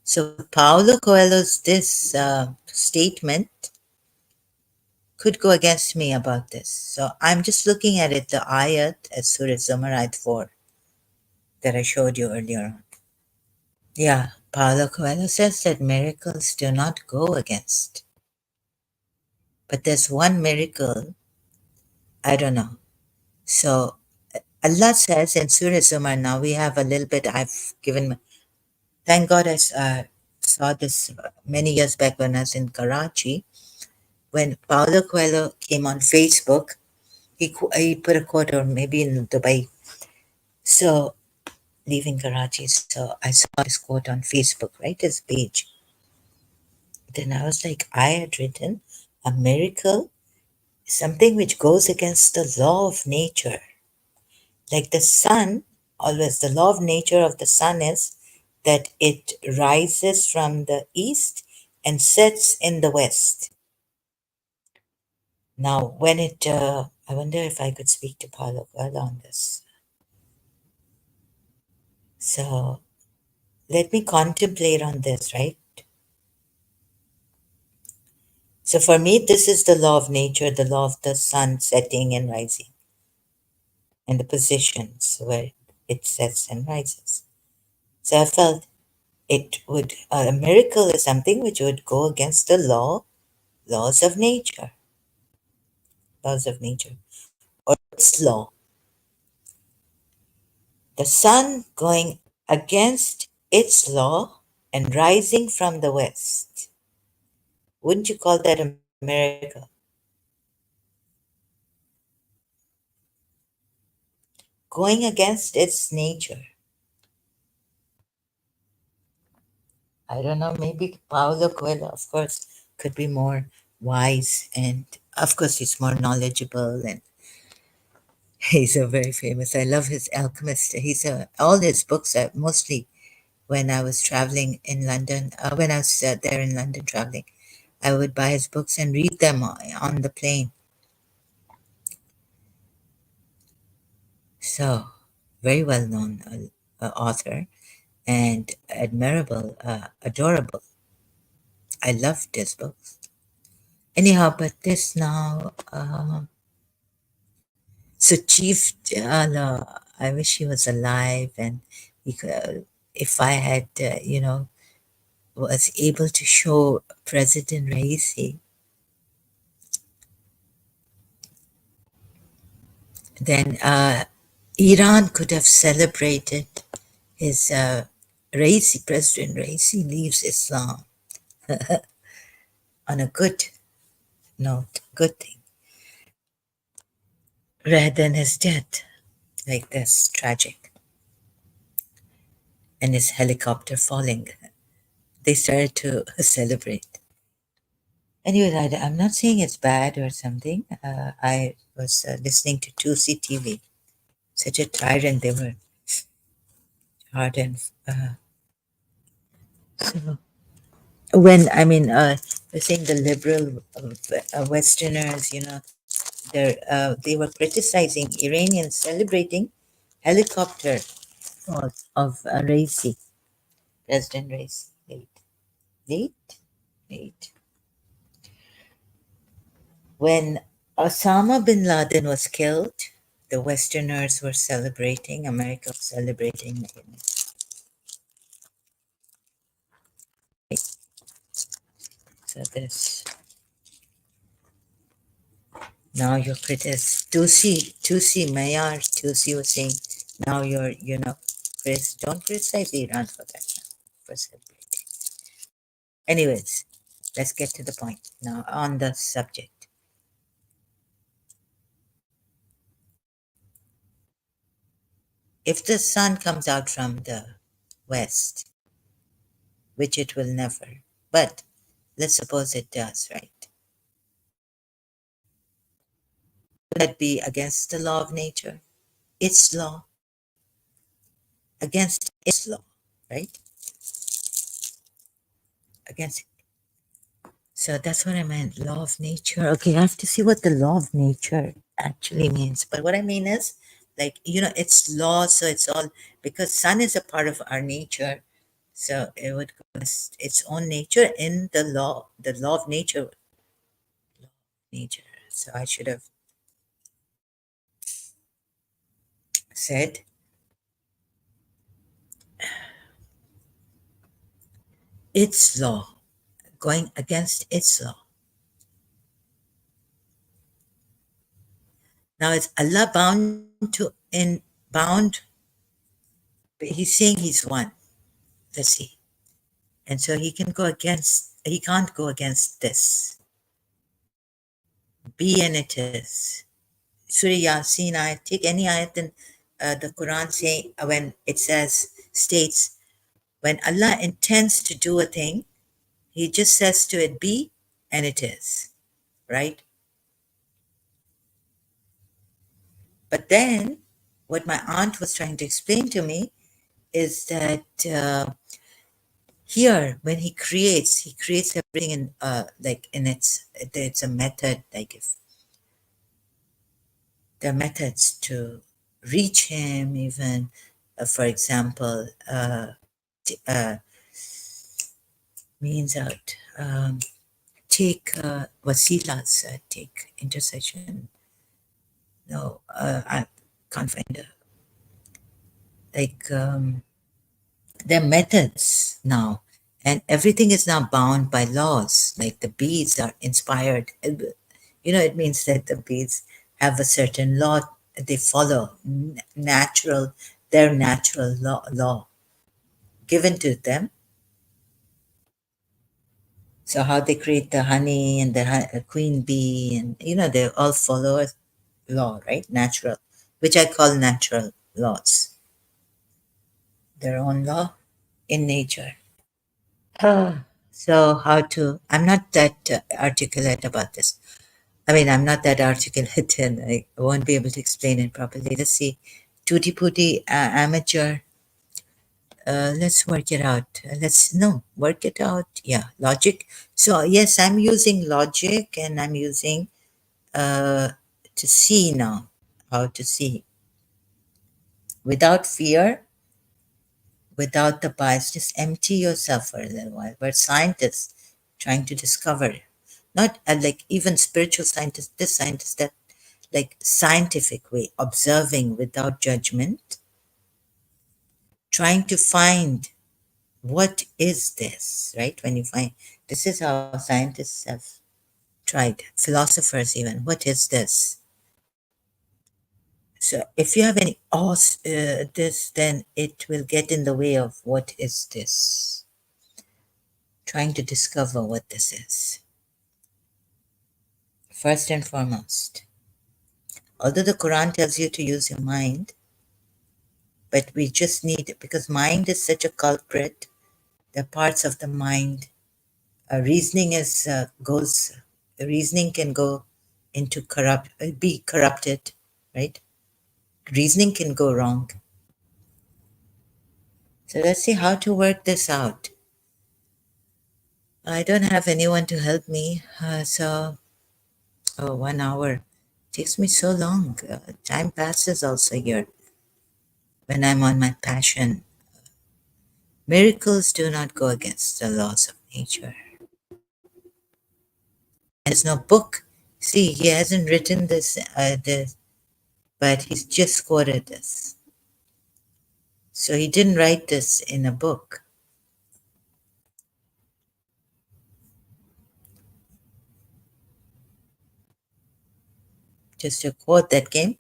So Paulo Coelho's this statement could go against me about this. So I'm just looking at it, the Ayat as Surah Zumar Ayat 4 that I showed you earlier on. Yeah, Paulo Coelho says that miracles do not go against. But there's one miracle, I don't know. So Allah says in Surah Zumar, now we have a little bit, I've given, thank God I saw this many years back when I was in Karachi, when Paulo Coelho came on Facebook, he put a quote, or maybe in Dubai. So leaving Karachi, so I saw this quote on Facebook, right, his page. Then I was like, I had written a miracle, something which goes against the law of nature. Like the sun, always the law of nature of the sun is that it rises from the east and sets in the west. Now, when I wonder if I could speak to Paulo Coelho on this. So let me contemplate on this, right? So for me, this is the law of nature, the law of the sun setting and rising, and the positions where it sets and rises. So I felt it would, a miracle is something which would go against the laws of nature, laws of nature, or its law. The sun going against its law and rising from the west. Wouldn't you call that a miracle? Going against its nature. I don't know, maybe Paulo Coelho, of course, could be more wise, and of course he's more knowledgeable, and he's a very famous. I love his Alchemist. All his books are mostly when I was traveling in London, when I was there in London traveling, I would buy his books and read them on the plane. So, very well known author and admirable, adorable. I loved his books. Anyhow, but this now, so Chief Jala, I wish he was alive, and he could, if I had, was able to show President Raisi, then Iran could have celebrated his President Raisi leaves Islam on a good note, good thing, rather than his death, like this, tragic, and his helicopter falling. They started to celebrate. Anyway, I'm not saying it's bad or something. I was listening to 2C TV. Such a tyrant they were, hard and so when I mean, we're saying the liberal Westerners, they were criticizing Iranians celebrating helicopter of Raisi, President Raisi, late, late. When Osama bin Laden was killed, the Westerners were celebrating, America was celebrating. So this, now you're criticizing. Tusi, Mayar, Tusi was saying, now don't criticize Iran for that now, for celebrating. Anyways, let's get to the point now on the subject. If the sun comes out from the west, which it will never, but let's suppose it does, right? Would that be against the law of nature? Its law? Against its law, right? Against. So that's what I meant, law of nature. Okay, I have to see what the law of nature actually means. But what I mean is, like, it's law, so it's all, because sun is a part of our nature. So it would go against its own nature in the law of nature. Nature. So I should have said its law, going against its law. Now is Allah bound? He's saying he's one. Let's see. And so he can't go against this. Be and it is. Surah Yasin ayat, take any ayat in the Quran saying when it states, when Allah intends to do a thing, he just says to it be and it is, right? But then what my aunt was trying to explain to me is that here when he creates everything in like in it's a method, like if there are methods to reach him, even for example means out take wasilas, take intercession. No, I can't find a like there are methods now, and everything is now bound by laws. Like the beads are inspired. It means that the beads have a certain law they follow, natural, their natural law given to them. So how they create the honey and the queen bee, and they all follow a law, right? Natural, which I call natural laws, their own law in nature. So how to? I'm not that articulate about this. I mean, I'm not that articulate, and I won't be able to explain it properly. Let's see, tutti putti amateur. Let's work it out. Let's no work it out. Yeah, logic. So yes, I'm using logic, and I'm using uh, to see now, how to see without fear, without the bias. Just empty yourself for a little while. We're scientists trying to discover, not like even spiritual scientists, this scientists that like scientific way, observing without judgment, trying to find what is this, right? When you find, this is how scientists have tried, philosophers even, what is this? So if you have any this, then it will get in the way of what is this, trying to discover what this is. First and foremost, although the Quran tells you to use your mind, but we just need, because mind is such a culprit, the parts of the mind, reasoning is goes, reasoning can go into be corrupted, right? Reasoning can go wrong. So let's see how to work this out. I don't have anyone to help me, so 1 hour takes me so long. Time passes also here when I'm on my passion. Miracles do not go against the laws of nature. There's no book. See, he hasn't written this, but he's just quoted this. So he didn't write this in a book. Just a quote that came,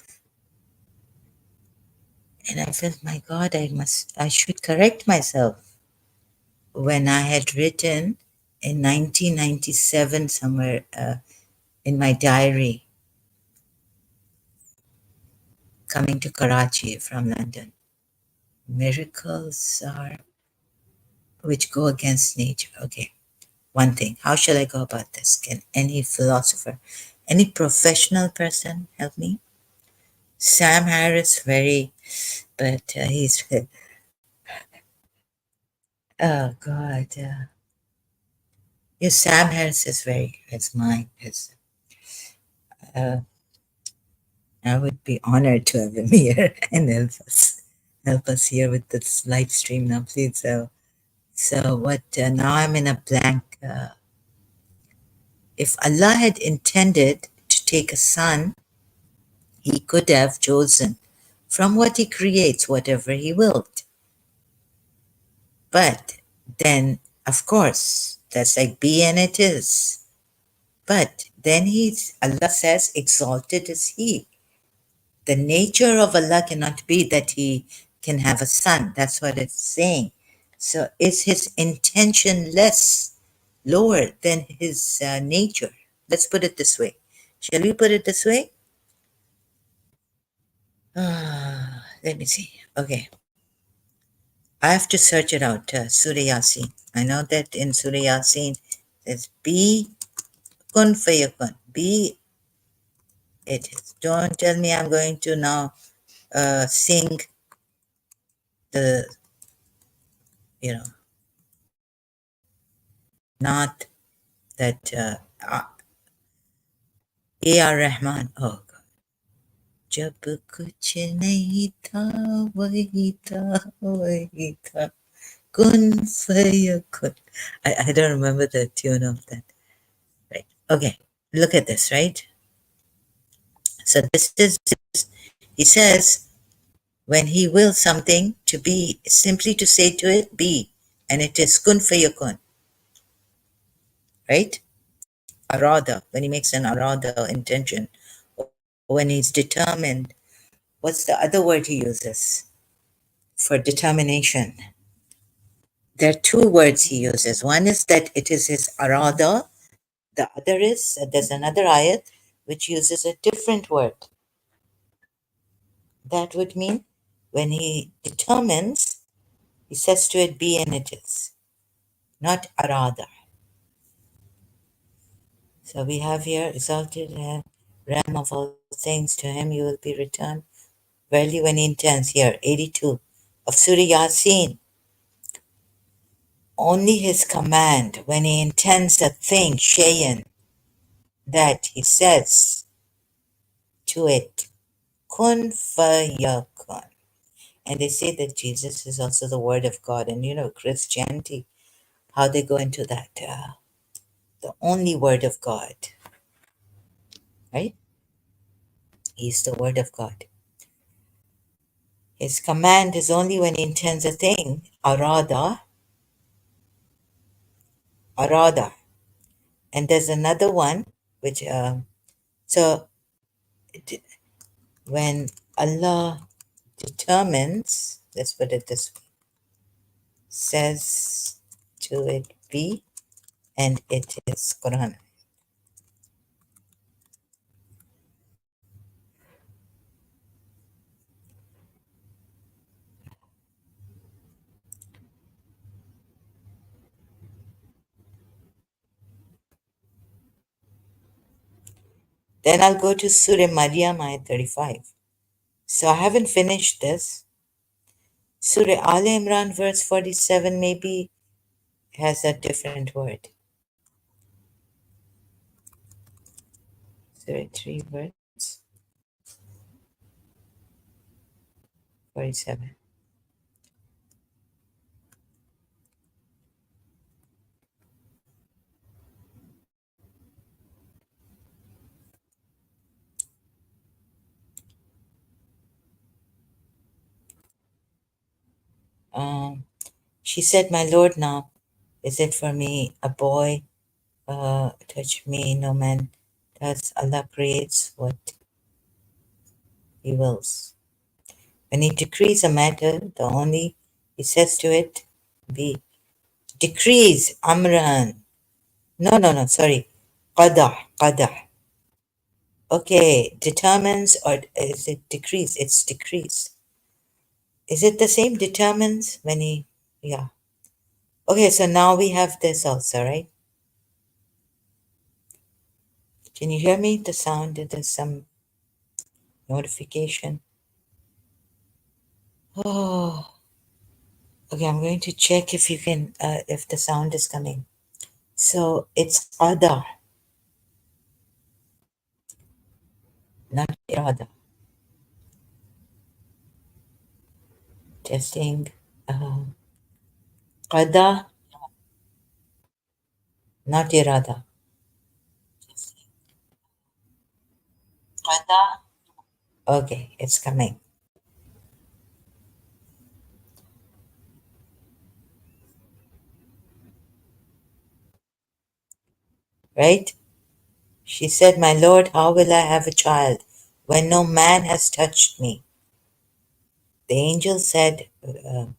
and I felt, my God, I should correct myself. When I had written in 1997 somewhere in my diary, coming to Karachi from London, miracles are which go against nature. Okay, one thing. How shall I go about this? Can any philosopher, any professional person help me? Sam Harris, very, but he's, oh God. Yes, Sam Harris is very, is mine. Uh, I would be honored to have him here and help us here with this live stream now, please. So what, now I'm in a blank. If Allah had intended to take a son, he could have chosen from what he creates whatever he willed. But then, of course, that's like be and it is. But then Allah says, exalted is he. The nature of Allah cannot be that he can have a son. That's what it's saying. So is his intention less, lower than his nature? Let's put it this way. Shall we put it this way? Let me see. Okay. I have to search it out. Surah Yasin. I know that in Surah Yasin, there's be kun fayakun. Be it is. Don't tell me I'm going to now sing the, you know, not that A.R. Rahman. Oh God. जब कुछ नहीं था वही था वही था kun fayakun. I don't remember the tune of that. Right. Okay. Look at this, right? So this is, he says, when he wills something to be, simply to say to it, be, and it is kun fayakun, right? Arada, when he makes an arada intention, or when he's determined, what's the other word he uses for determination? There are two words he uses. One is that it is his arada, the other is, there's another ayat which uses a different word. That would mean when he determines, he says to it, be and it is, not arada. So we have here, exalted realm of all things, to him you will be returned. Verily when he intends, here, 82 of Surah Yasin, only his command, when he intends a thing, shayan, that he says to it, kun fayakun. And they say that Jesus is also the Word of God. And you know, Christianity, how they go into that, the only Word of God, right? He's the Word of God. His command is only when he intends a thing, arada, arada. And there's another one, which, so it, when Allah determines, let's put it this way, says to it be, and it is Quran. Then I'll go to Surah Maryam, ayat 35. So I haven't finished this. Surah Al Imran, verse 47, maybe has a different word. Surah 3, verse 47. She said, "My Lord, now, is it for me a boy? Touch me, no man does. Allah creates what He wills. When He decrees a matter, the only He says to it, be decrees, Amran. No, sorry. Qadah. Okay, determines or is it decrease? It's decrease. Is it the same? Determines when He, yeah. Okay, so now we have this also, right? Can you hear me? The sound, there's some notification. Oh, okay, I'm going to check if you can, if the sound is coming. So it's qada, not irada. Testing. Qada, not irada. Qada. Okay, it's coming, right? She said, "My Lord, how will I have a child when no man has touched me?" The angel said, the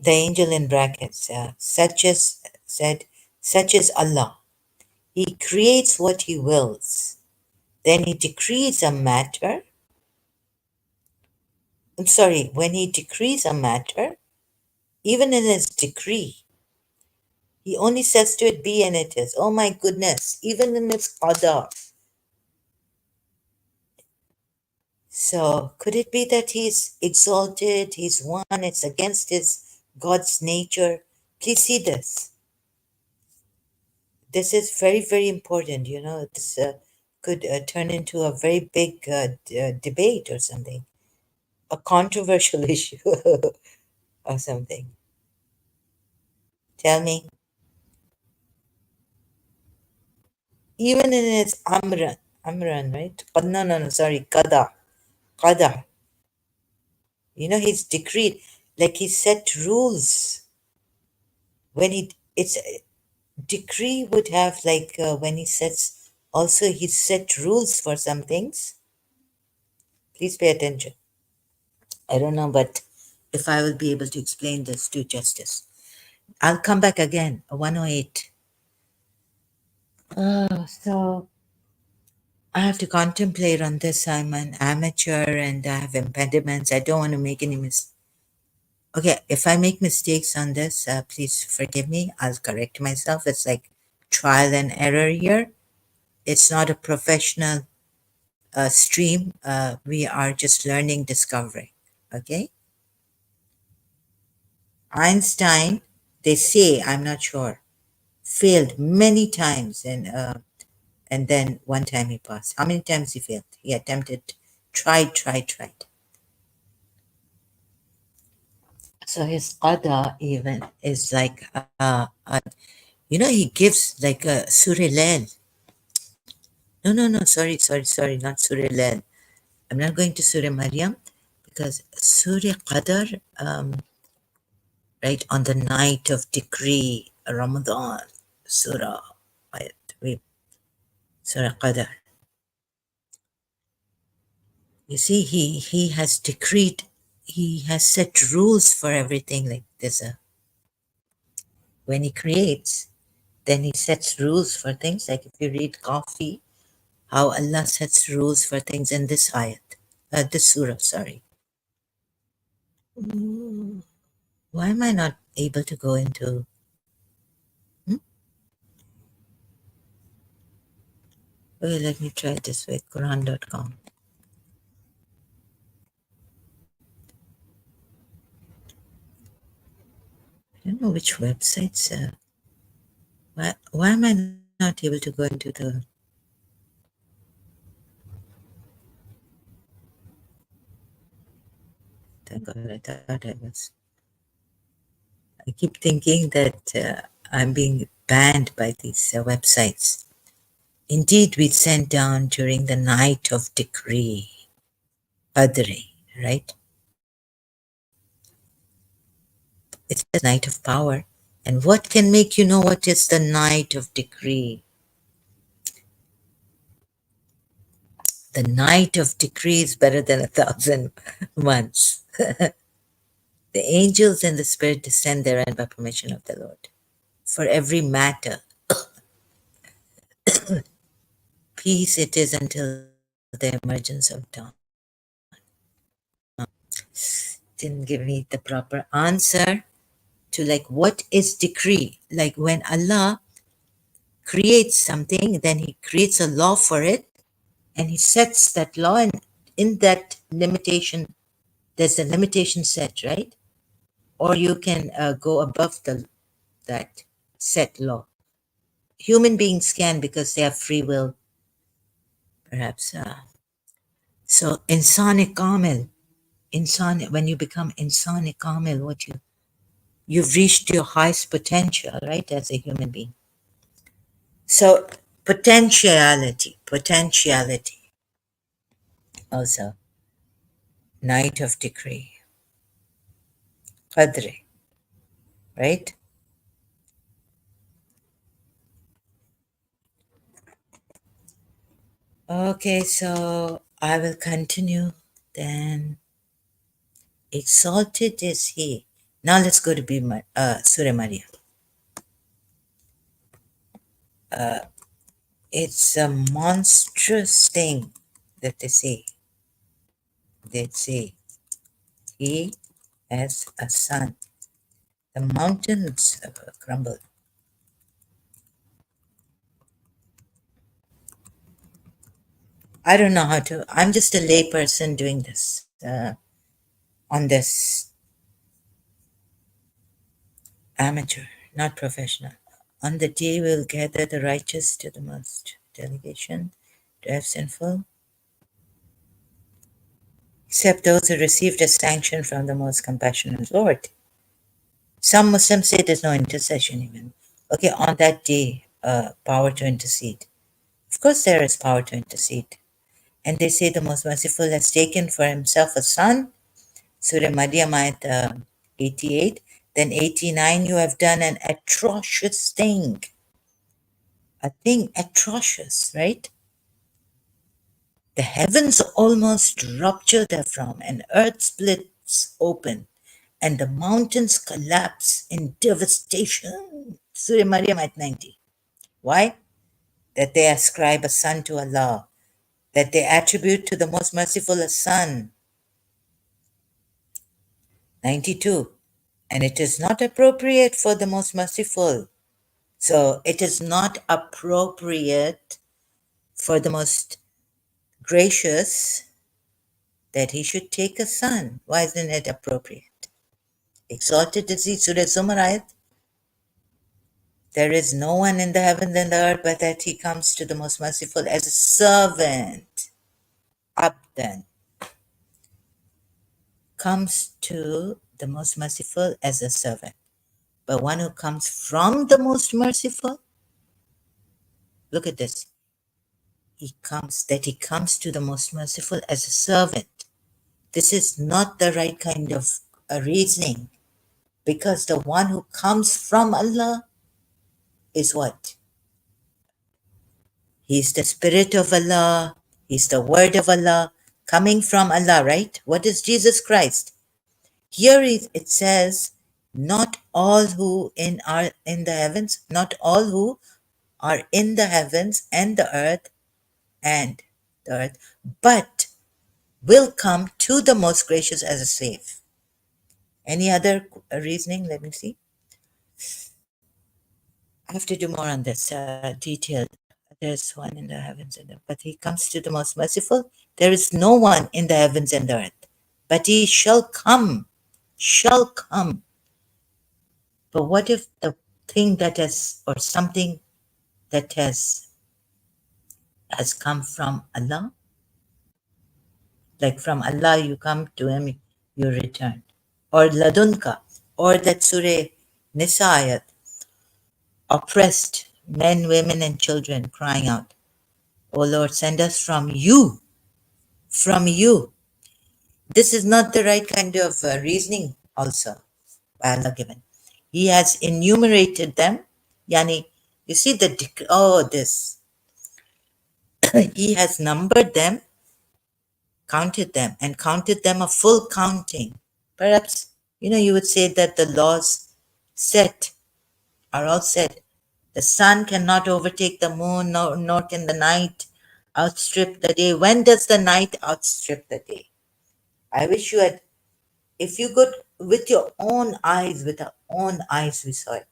angel in brackets, said, such is Allah. He creates what He wills. Then He decrees a matter. I'm sorry, when He decrees a matter, even in His decree, He only says to it, be, and it is. Oh my goodness, even in its qadar. So could it be that He's exalted, He's one, it's against His God's nature? Please see this. This is very, very important. You know, this could turn into a very big debate or something, a controversial issue or something. Tell me. Even in its Amran, right? No, sorry, Qada. You know, He's decreed, like He set rules. When it's decree would have like when He sets, also He set rules for some things. Please pay attention. I don't know, but if I will be able to explain this to justice. I'll come back again, 108. So I have to contemplate on this. I'm an amateur and I have impediments. I don't want to make any mistakes. Okay, if I make mistakes on this, please forgive me. I'll correct myself. It's like trial and error here. It's not a professional stream. We are just learning, discovering. Okay? Einstein, they say, I'm not sure, failed many times and then one time he passed. How many times he failed? He attempted, tried. So his qada even is like, you know, he gives like a Surah Lail. No, sorry, not Surah Lail. I'm not going to Surah Maryam because Surah Qadar, right, on the night of decree, Ramadan, Surah, Ayat, Surah Qadar. You see, he has decreed, he has set rules for everything. Like there's a, when he creates, then he sets rules for things. Like if you read coffee, how Allah sets rules for things in this ayat, this surah, sorry. Why am I not able to go into, okay, let me try it this way, Quran.com. I don't know which websites, why am I not able to go into the, thank God, I thought I was. I keep thinking that I'm being banned by these websites. Indeed, we sent down during the night of decree, Qadri, right? It's the night of power. And what can make you know what is the night of decree? The night of decree is better than 1,000 months. The angels and the Spirit descend therein by permission of the Lord. For every matter, peace it is until the emergence of dawn. Didn't give me the proper answer to like what is decree. Like when Allah creates something, then He creates a law for it, and He sets that law, and in that limitation, there's a limitation set, right? Or you can go above that set law. Human beings can because they have free will, perhaps. So, insani kamil, when you become insani kamil, you've reached your highest potential, right, as a human being. So, potentiality, also, night of decree, qadri, right? Okay, so I will continue then. Exalted is He. Now let's go to Surah Maryam. It's a monstrous thing that they say. They say, He has a son. The mountains crumble. I don't know how to, I'm just a layperson doing this on this amateur, not professional. On the day we'll gather the righteous to the most delegation, to have sinful, except those who received a sanction from the most compassionate Lord. Some Muslims say there's no intercession even. Okay, on that day, power to intercede. Of course, there is power to intercede. And they say the most merciful has taken for himself a son. Surah Maryam ayat 88. Then 89, you have done an atrocious thing. A thing atrocious, right? The heavens almost rupture therefrom, and earth splits open, and the mountains collapse in devastation. Surah Maryam at 90. Why? That they ascribe a son to Allah, that they attribute to the most merciful a son. 92. And it is not appropriate for the most merciful. So it is not appropriate for the most gracious that he should take a son. Why isn't it appropriate? Exalted is he, Surah Zumar ayat. There is no one in the heavens and the earth but that he comes to the most merciful as a servant. Abdan. Comes to the most merciful as a servant. But one who comes from the most merciful, look at this. He comes to the most merciful as a servant. This is not the right kind of reasoning, because the one who comes from Allah is what? He's the Spirit of Allah. He's the Word of Allah coming from Allah, right? What is Jesus Christ? Here it says, not all who are in the heavens, not all who are in the heavens and the earth, but will come to the most gracious as a slave. Any other reasoning? Let me see. I have to do more on this detail. There's one in the heavens and the earth, but he comes to the most merciful. There is no one in the heavens and the earth, but he shall come, shall come. But what if the thing that has, or something that has come from Allah? Like from Allah, you come to Him, you return. Or ladunka, or that Surah Nisa ayat, oppressed men, women, and children crying out, "O Lord, send us from you, from you." This is not the right kind of reasoning, also. by Allah given. He has enumerated them. Yani, you see this. He has numbered them, counted them, and counted them a full counting. Perhaps, you would say that the laws set are all set. The sun cannot overtake the moon, nor can the night outstrip the day. When does the night outstrip the day? I wish you had, if you could, with our own eyes, we saw it.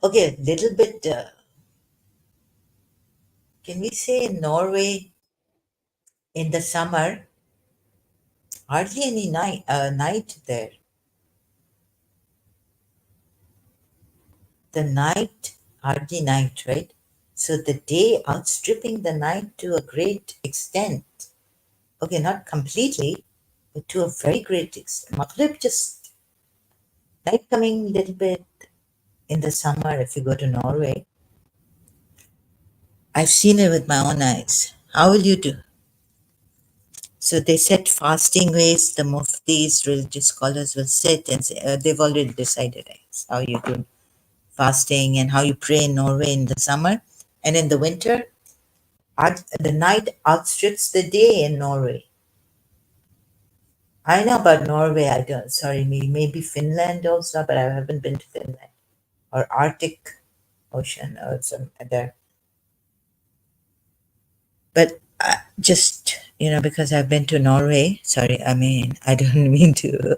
Okay, little bit, can we say in Norway in the summer, hardly any night there. The night, hardly night, right? So the day outstripping the night to a great extent. Okay, not completely, but to a very great extent. Maghrib just night coming a little bit in the summer if you go to Norway. I've seen it with my own eyes. How will you do? So they set fasting ways. The muftis, religious scholars will sit and say, they've already decided how you do fasting and how you pray in Norway in the summer. And in the winter, the night outstrips the day in Norway. I know about Norway. I don't, sorry, maybe Finland also, but I haven't been to Finland or Arctic Ocean or some other. But just, because I've been to Norway, sorry, I mean, I don't mean to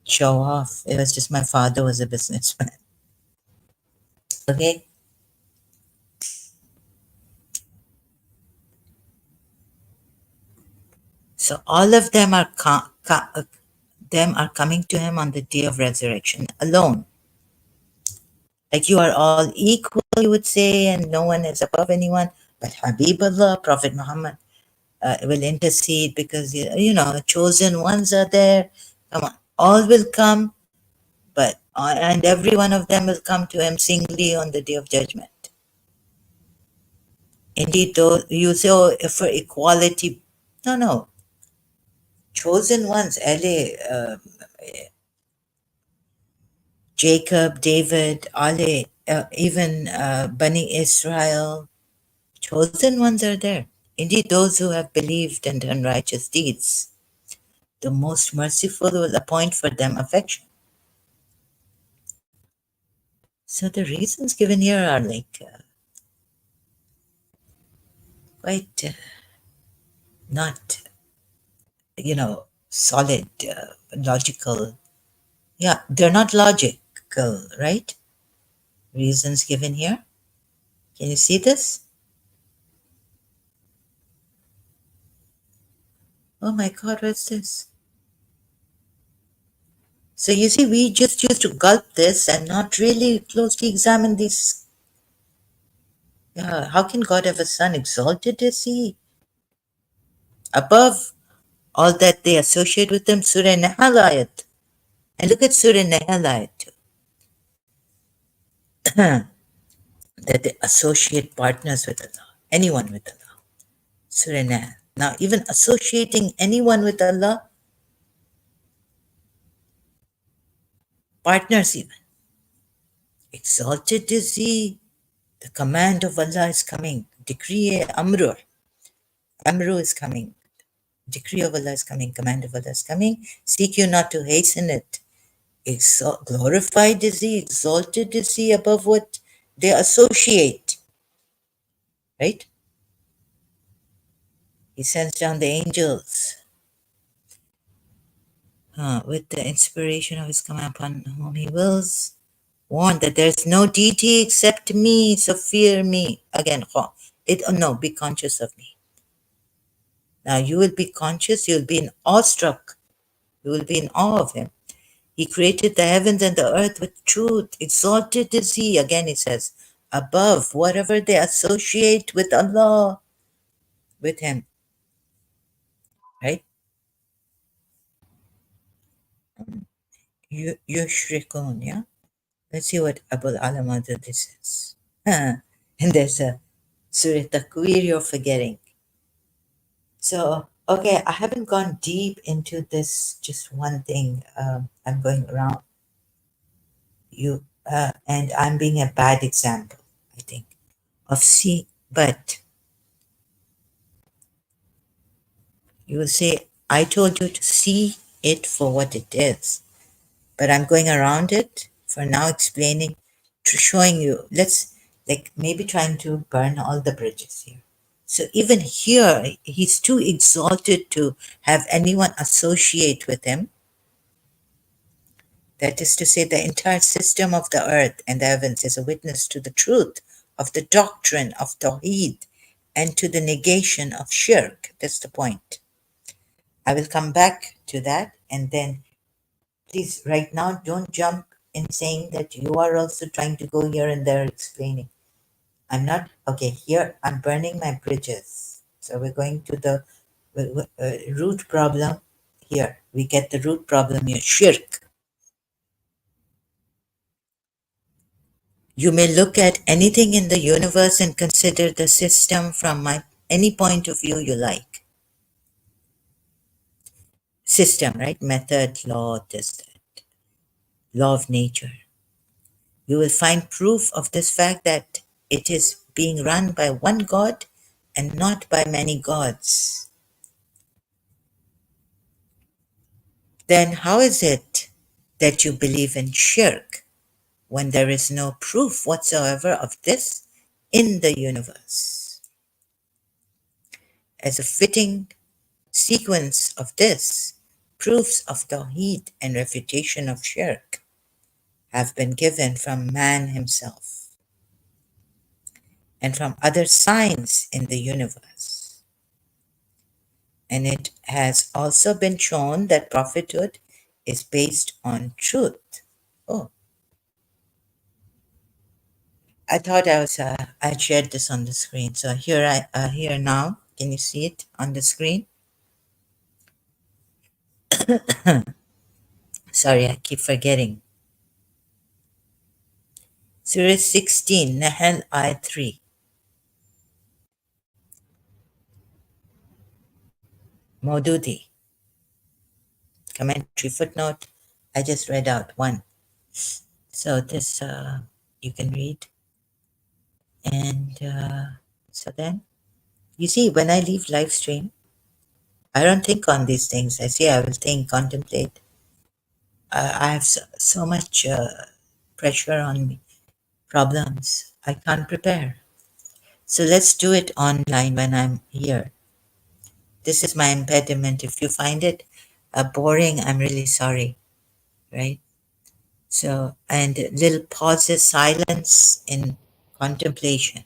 show off. It was just my father was a businessman. Okay. So all of them are coming to him on the day of resurrection alone. Like you are all equal, you would say, and no one is above anyone. But Habibullah, Prophet Muhammad, will intercede because, chosen ones are there. Come on, all will come, and every one of them will come to him singly on the day of judgment. Indeed, though you say, for equality, no, chosen ones, Jacob, David, Ali, even Bani Israel, chosen ones are there. Indeed, those who have believed and done righteous deeds, the most merciful will appoint for them affection. So the reasons given here are like quite not, solid, logical. Yeah, they're not logical, right? Reasons given here. Can you see this? Oh my God, what's this? So you see, we just used to gulp this and not really closely examine these. Yeah, how can God have a son? Exalted is he? Above all that they associate with him, Surah Nahl ayat. And look at Surah Nahl ayat too. That they associate partners with Allah, anyone with Allah. Surah Nahl. Now, even associating anyone with Allah, partners even. Exalted is he. The command of Allah is coming. Decree Amru. Amru is coming. Decree of Allah is coming. Command of Allah is coming. Seek you not to hasten it. Glorified is he. Exalted is he above what they associate. Right? He sends down the angels with the inspiration of his command upon whom he wills. Warned that there's no deity except me, so fear me. Again, no, be conscious of me. Now you will be conscious, you'll be awestruck, you will be in awe of him. He created the heavens and the earth with truth. Exalted is he, again he says, above whatever they associate with Allah, with him. Right? Yushrikun, yeah? Let's see what Abul Alamad this is. And there's a Surah Takwir you're forgetting. So, Okay, I haven't gone deep into this, just one thing. I'm going around you, and I'm being a bad example, I think, of see, but you will say, I told you to see it for what it is, but I'm going around it for now, explaining, showing you, let's like maybe trying to burn all the bridges here. So even here, he's too exalted to have anyone associate with him. That is to say, the entire system of the earth and the heavens is a witness to the truth of the doctrine of Tawheed and to the negation of Shirk. That's the point. I will come back to that, and then please, right now, don't jump in saying that you are also trying to go here and there explaining. I'm not, okay, here I'm burning my bridges. So we're going to the root problem here. We get the root problem here, Shirk. You may look at anything in the universe and consider the system from any point of view you like. System, right? Method, law, this, that. Law of nature. You will find proof of this fact that it is being run by one God and not by many gods. Then how is it that you believe in shirk when there is no proof whatsoever of this in the universe? As a fitting sequence of this, proofs of Tawheed and refutation of Shirk have been given from man himself and from other signs in the universe. And it has also been shown that prophethood is based on truth. Oh, I thought I shared this on the screen. So here now. Can you see it on the screen? Sorry, I keep forgetting. Surah 16, Nahl Ayat 3. Maududi. Commentary footnote. I just read out one. So this you can read. And so then, you see, when I leave live stream, I don't think on these things. I see, I will think, contemplate. I have so much pressure on me, problems. I can't prepare. So let's do it online when I'm here. This is my impediment. If you find it boring, I'm really sorry, right? So, and little pauses, silence in contemplation.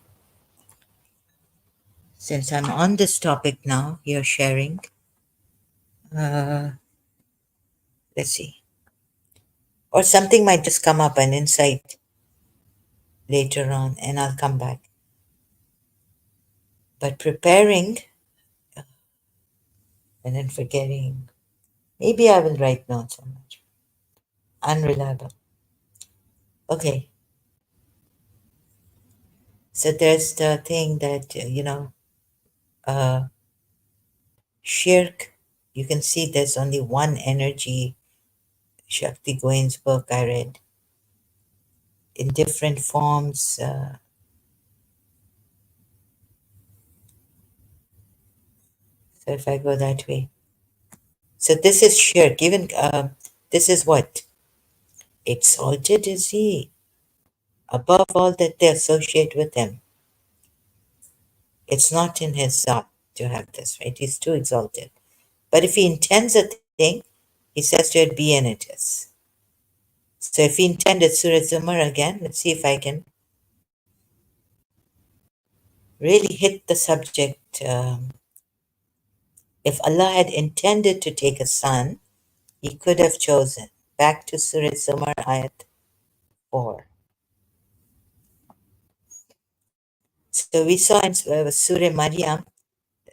Since I'm on this topic now, you're sharing. Uh, let's see. Or something might just come up, an insight later on, and I'll come back. But preparing and then forgetting, maybe I will write notes so much. Unreliable. Okay. So there's the thing that, uh, shirk, you can see there's only one energy. Shakti Goen's book I read in different forms. So if I go that way, so this is shirk. Even this is what exalted is he above all that they associate with him. It's not in his zat to have this, right? He's too exalted. But if he intends a thing, he says to it, be and it is. So if he intended Surah Zumar again, let's see if I can really hit the subject. If Allah had intended to take a son, he could have chosen. Back to Surah Zumar, Ayat 4. So we saw in Surah Maryam,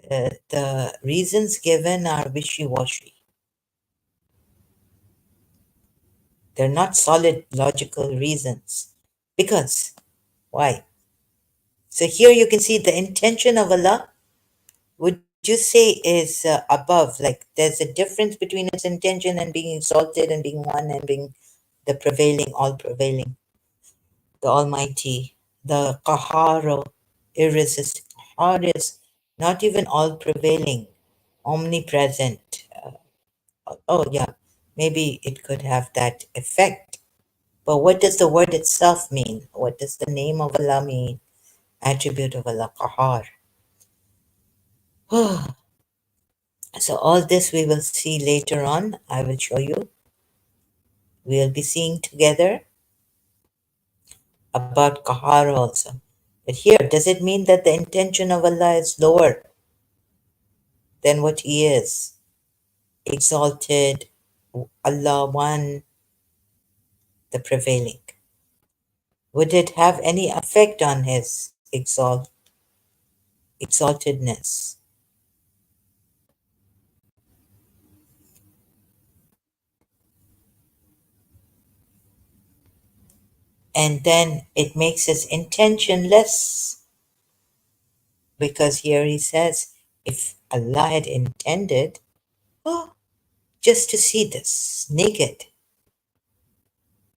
the reasons given are wishy-washy. They're not solid logical reasons. Because, why? So here you can see the intention of Allah would you say is above? Like there's a difference between its intention and being exalted and being one and being the prevailing, all prevailing, the Almighty, the Kaharo, irresistible. Qahar is not even all prevailing, omnipresent. Oh, yeah, maybe it could have that effect. But what does the word itself mean? What does the name of Allah mean? Attribute of Allah, Qahar. So, all this we will see later on. I will show you. We'll be seeing together about Qahar also. But here, does it mean that the intention of Allah is lower than what He is? Exalted, Allah one, the prevailing. Would it have any effect on His exaltedness? And then it makes His intention less, because here He says, if Allah had intended, oh, just to see this naked,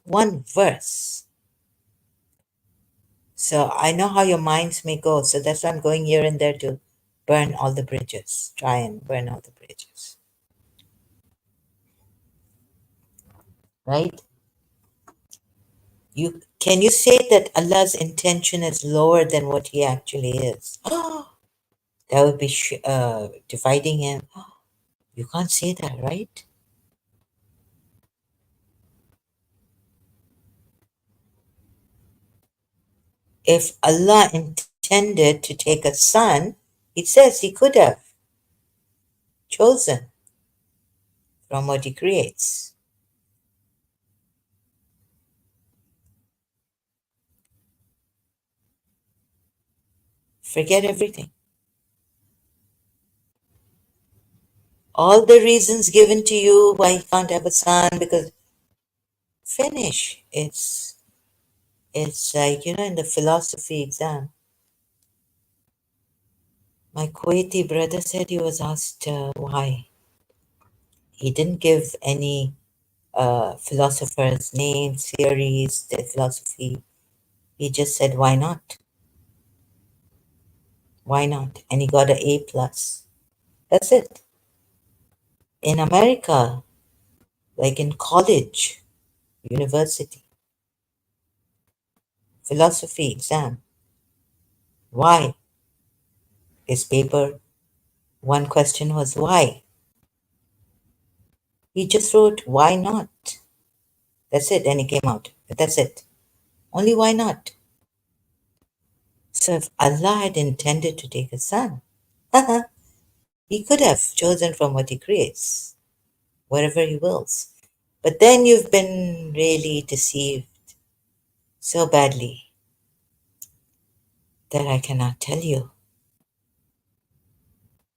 one verse. So I know how your minds may go. So that's why I'm going here and there to burn all the bridges, try and burn all the bridges. Right? Can you say that Allah's intention is lower than what He actually is? That would be dividing Him. You can't say that, right? If Allah intended to take a son, He says He could have chosen from what He creates. Forget everything. All the reasons given to you why He can't have a son, because finish. It's like, in the philosophy exam, my Kuwaiti brother said he was asked why. He didn't give any philosophers' names, theories, their philosophy. He just said, why not? Why not? And he got an A plus. That's it. In America, like in college, university, philosophy exam, why? His paper, one question was why? He just wrote, why not? That's it. And he came out. That's it. Only why not? So if Allah had intended to take a son, He could have chosen from what He creates, wherever He wills. But then you've been really deceived so badly that I cannot tell you.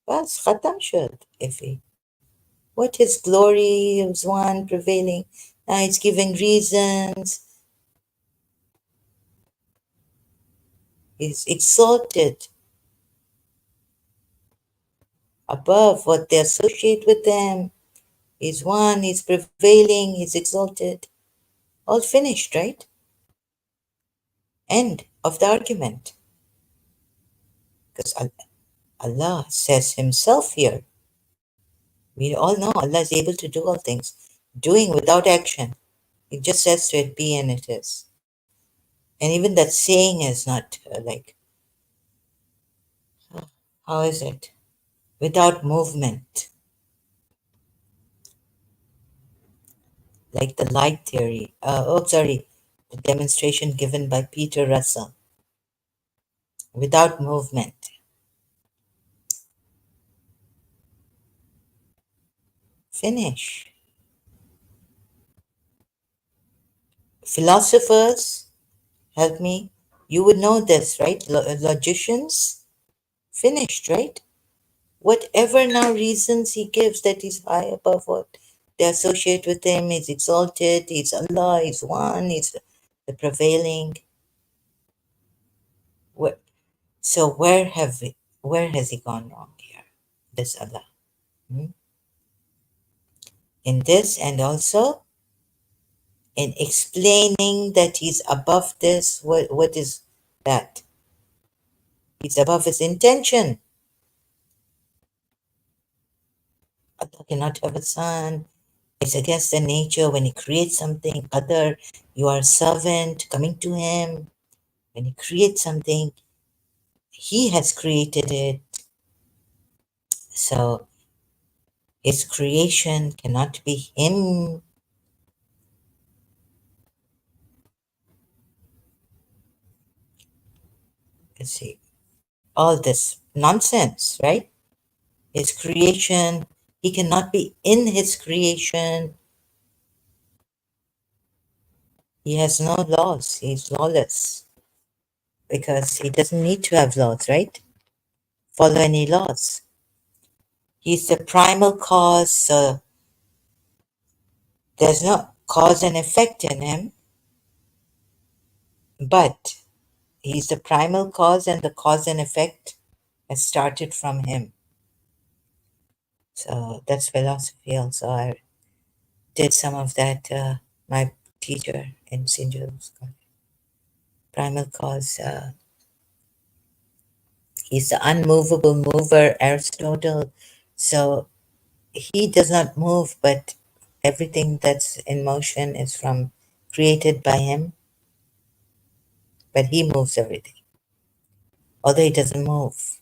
Bas, khatam shud, Ifi. What His glory is one prevailing. Now it's giving reasons. He's exalted above what they associate with them. He's one, He's prevailing, He's exalted. All finished, right? End of the argument. Because Allah says Himself here. We all know Allah is able to do all things, doing without action. He just says to it, be, and it is. And even that saying is not like, how is it? Without movement. Like the light theory. The demonstration given by Peter Russell. Without movement. Finish. Philosophers, help me. You would know this, right? Logicians, finished, right? Whatever now reasons he gives that he's high above what they associate with him, he's exalted, he's Allah, he's one, he's the prevailing. So where has he gone wrong here? this Allah. Hmm? In this, and also in explaining that he's above this, what is that? He's above his intention. Allah cannot have a son. It's against the nature when he creates something other, you are a servant coming to him. When he creates something, he has created it. So his creation cannot be him. Let's see. All this nonsense, right? His creation, he cannot be in his creation. He has no laws. He's lawless because he doesn't need to have laws, right? Follow any laws. He's the primal cause, so there's no cause and effect in him, but he's the primal cause and the cause and effect has started from him. So that's philosophy also. I did some of that, my teacher in St. Joseph's College. Primal cause, he's the unmovable mover, Aristotle. So he does not move, but everything that's in motion is from created by him, but he moves everything, although he doesn't move.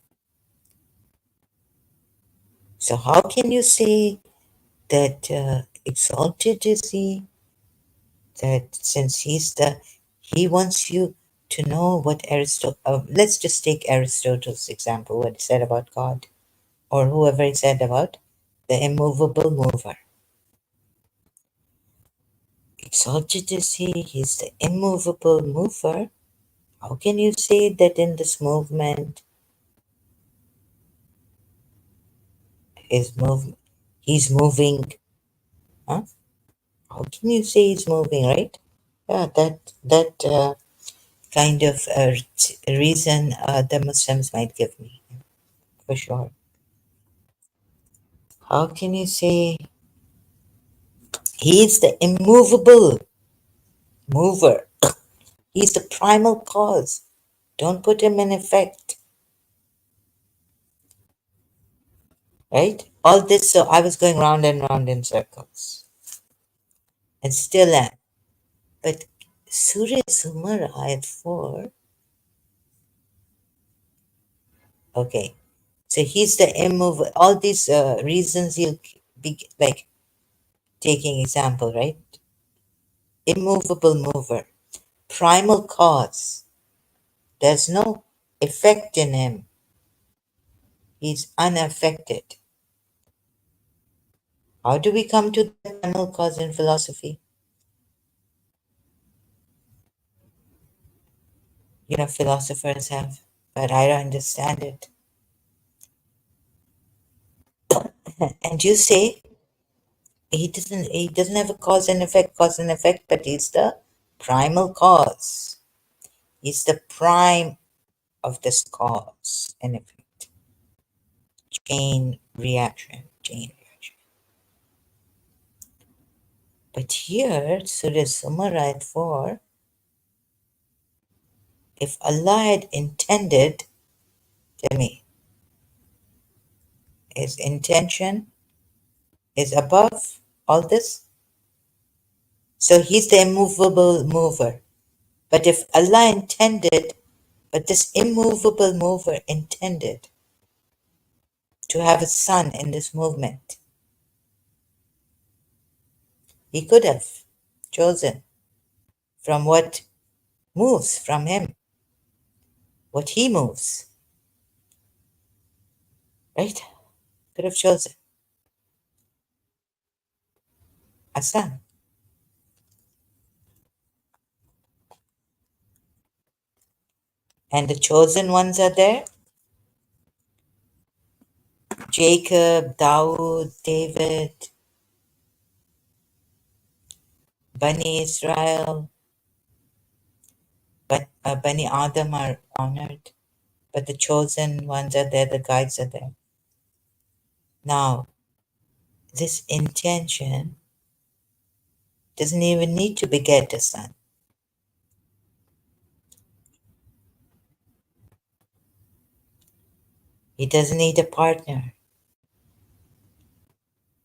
So how can you say that exalted is he? That since he wants you to know what Aristotle. Let's just take Aristotle's example, what he said about God, or whoever he said about the immovable mover. Exalted is he? He's the immovable mover. How can you say that in this movement he's moving? Huh? How can you say he's moving, right? Yeah, that kind of reason the Muslims might give me, for sure. How can you say he's the immovable mover? He's the primal cause. Don't put him in effect, right? All this, so I was going round and round in circles, and still am. But Surah Zumar Ayat 4, okay. So he's the immovable. All these reasons you'll be like taking example, right? Immovable mover, primal cause. There's no effect in him. He's unaffected. How do we come to the primal cause in philosophy? Philosophers have, but I don't understand it. And you say he doesn't have a cause and effect, but he's the primal cause. He's the prime of this cause and effect. Chain reaction. But here, Surah Zumar Ayat 4, if Allah had intended, tell me, his intention is above all this. So he's the immovable mover. But if Allah intended, but this immovable mover intended to have a son in this movement, he could have chosen from what moves from him, what he moves, right? Could have chosen a son. And the chosen ones are there: Jacob, Dawood, David, Bani Israel, but Bani Adam are honored, but the chosen ones are there, the guides are there. Now, this intention doesn't even need to beget a son. He doesn't need a partner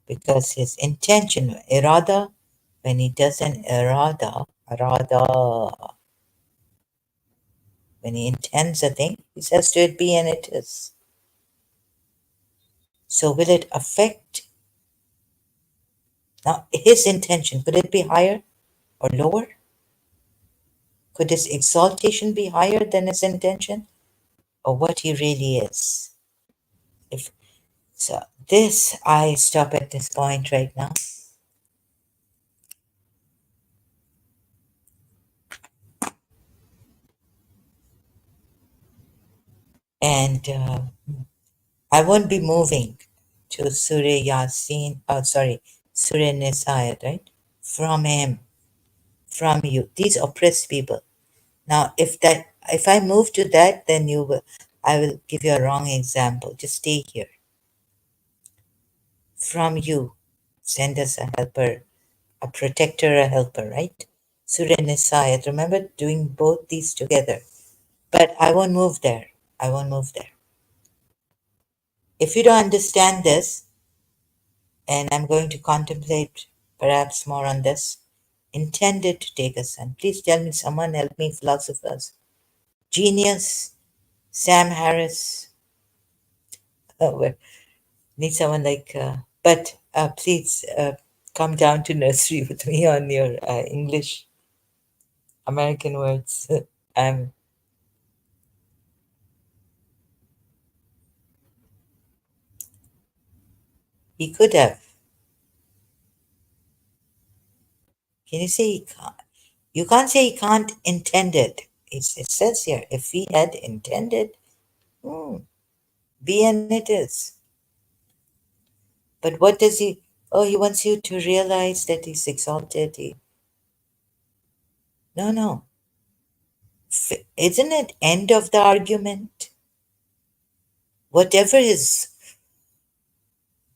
because his intention, irada, when he does an irada, when he intends a thing, he says to it be and it is. So will it affect now his intention? Could it be higher or lower? Could his exaltation be higher than his intention? Or what he really is? If so, this I stop at this point right now. And I won't be moving to Surah Yasin, Surah Nisa, right? From him, from you, these oppressed people. Now, if I move to that, then I will give you a wrong example. Just stay here. From you, send us a helper, a protector, a helper, right? Surah Nisa, remember doing both these together. But I won't move there. I won't move there. If you don't understand this, and I'm going to contemplate perhaps more on this, intended to take a son. Please tell me, someone help me, philosophers. Genius, Sam Harris. Well, need someone like, but please come down to nursery with me on your English American words. um, he could have. Can you say he can't? You can't say he can't intend it. It says here, if he had intended, hmm, be and it is. But what does he? Oh, he wants you to realize that he's exalted. No, no. Isn't it end of the argument? Whatever his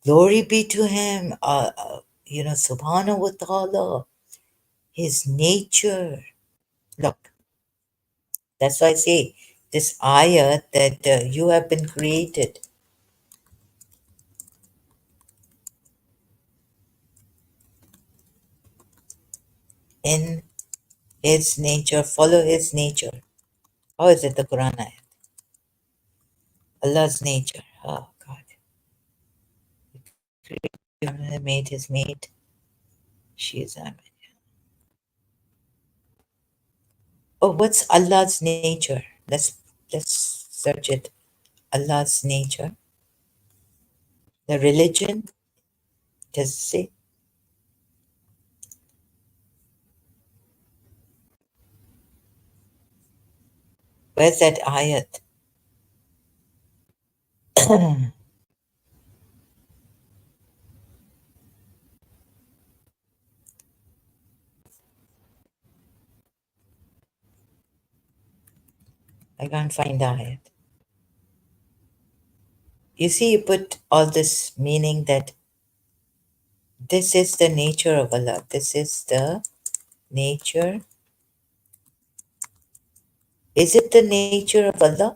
glory be to him, subhanahu wa ta'ala, his nature. Look, that's why I say this ayah that you have been created in his nature, follow his nature. How is it the Quran ayah? Allah's nature. Oh, God. He made his mate. She is Amin. Oh, what's Allah's nature? Let's search it. Allah's nature. The religion, does it say? Where's that ayat? I can't find the ayat. You see, you put all this meaning that this is the nature of Allah. This is the nature. Is it the nature of Allah?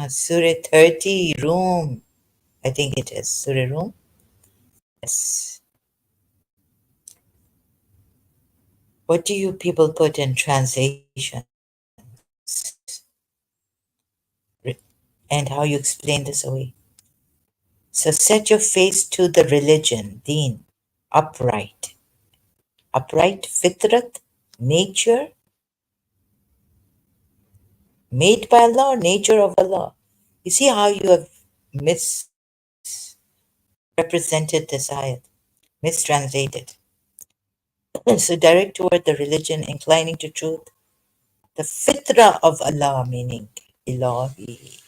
Surah 30, Room. I think it is. Surah Room. Yes. What do you people put in translation? And how you explain this away? So set your face to the religion, deen, upright. Upright, fitrat, nature, made by Allah, or nature of Allah. You see how you have misrepresented this ayat, mistranslated. So direct toward the religion, inclining to truth, the fitra of Allah, meaning Ilahi.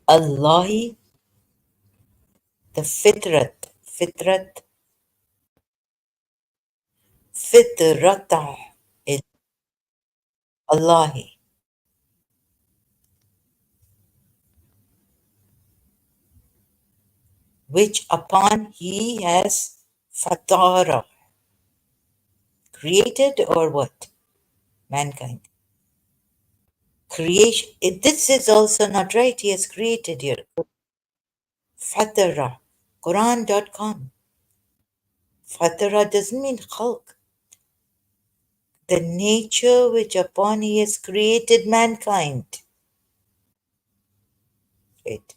Allahi, the fitrat, fitrata Allahi, which upon he has fatara, created or what? Mankind. Creation. This is also not right. He has created here. Fatara. Quran.com. Fatara doesn't mean khalq. The nature which upon he has created mankind. Right.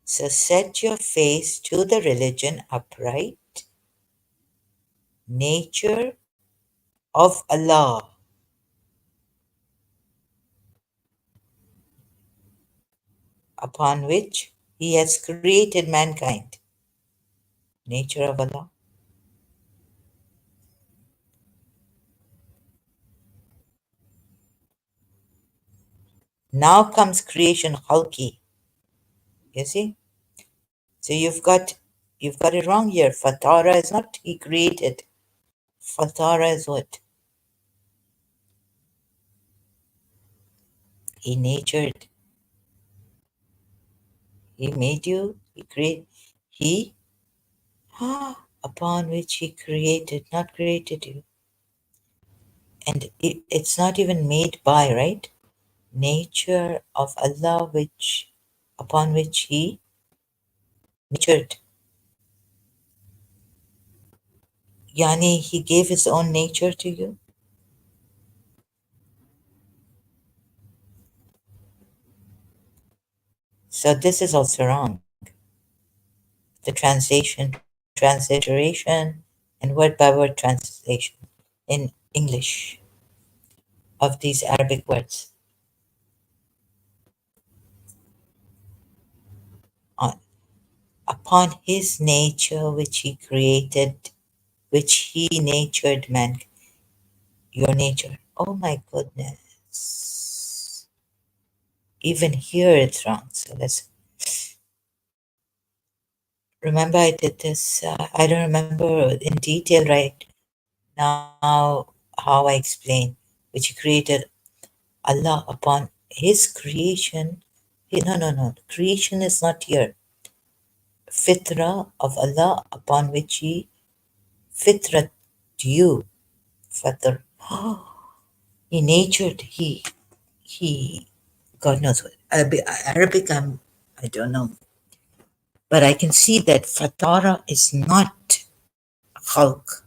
So set your face to the religion upright, nature of Allah, upon which he has created mankind. Nature of Allah. Now comes creation khalqi. You see? So you've got it wrong here. Fatara is not he created. Fatara is what? He natured. He made you. He created. He upon which he created, not created you. And it's not even made by, right? Nature of Allah which upon which he natured. Yani he gave his own nature to you. So this is also wrong. The translation, transliteration, and word by word translation in English of these Arabic words. On, upon his nature which he created, which he natured man, your nature. Oh my goodness. Even here it's wrong. So let's remember I did this. I don't remember in detail right now how I explain, which he created Allah upon his creation. No. Creation is not here. Fitra of Allah upon which he fitrat you. Fatr. He natured, he, God knows what. Arabic, I don't know. But I can see that fatara is not khalq.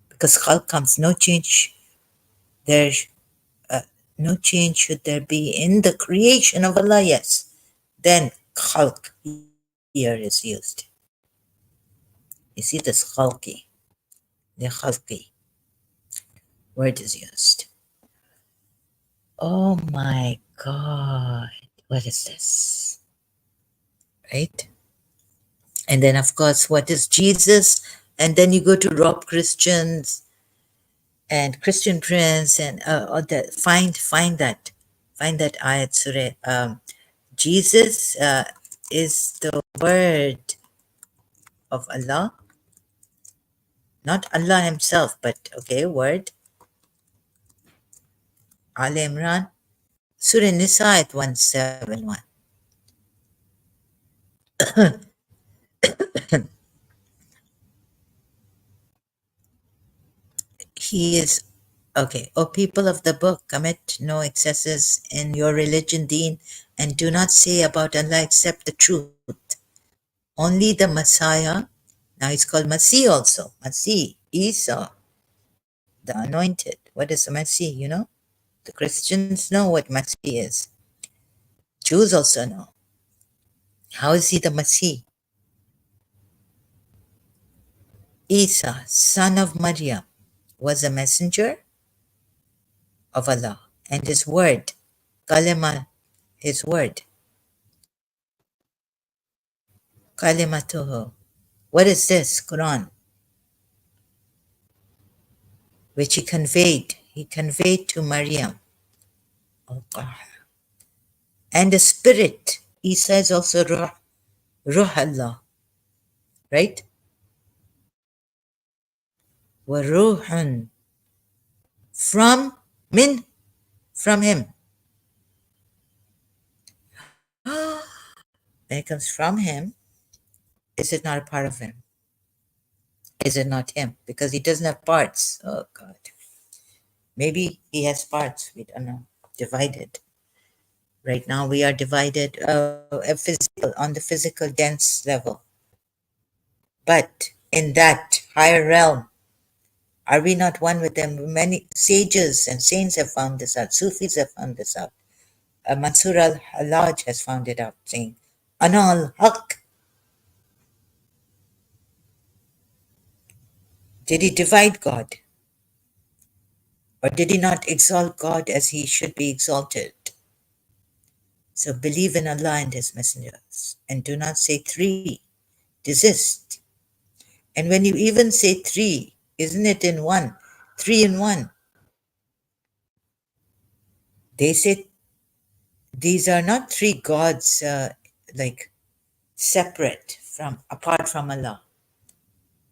Because khalq comes, no change. There's no change should there be in the creation of Allah, yes. Then khalq here is used. You see this khalqi, the khalqi word is used. Oh my God, what is this? Right? And then, of course, what is Jesus? And then you go to rob Christians and Christian Prince and find that ayat surah. Jesus is the word of Allah, not Allah himself, but okay, word. Al Imran, Surah Nisa ayat 171. He is okay. O people of the book, commit no excesses in your religion, deen, and do not say about Allah except the truth. Only the Messiah, now it's called Masih also. Masih, Isa, the anointed. What is a Masih, you know? The Christians know what Masih is. Jews also know. How is he the Masih? Isa, son of Maryam, was a messenger of Allah, and his word, kalima, his word, kalimatuhu. What is this? Quran, which he conveyed. He conveyed to Maryam. Oh God. And the spirit. Isa is also Ruh, Ruh Allah, right? وَرُوحٌ from min, from him. When it comes from him, is it not a part of him? Is it not him? Because he doesn't have parts. Oh God. Maybe he has parts. We don't know. Divided. Right now we are divided physical, on the physical dense level. But in that higher realm, are we not one with them? Many sages and saints have found this out. Sufis have found this out. Mansur al-Hallaj has found it out, saying, Ana al-Haq. Did he divide God? Or did he not exalt God as he should be exalted? So believe in Allah and his messengers. And do not say three. Desist. And when you even say three, isn't it in one? Three in one. They say these are not three gods like separate from, apart from Allah.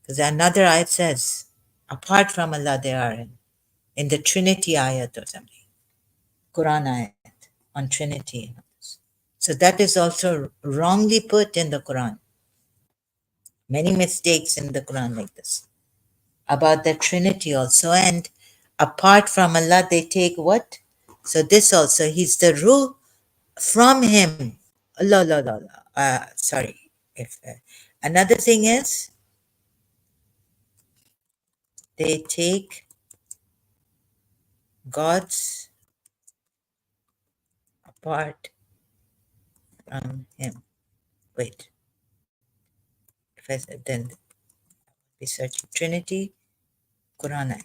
Because another ayat says, apart from Allah they are in the Trinity ayat or something. Quran ayat on Trinity. So that is also wrongly put in the Quran. Many mistakes in the Quran like this. About the Trinity also. And apart from Allah, they take what? So this also, he's the ruh from him. Allah, Allah, Allah. Sorry. If another thing is, they take God's apart from him. Wait. If I said, then we search Trinity, Quran ayat.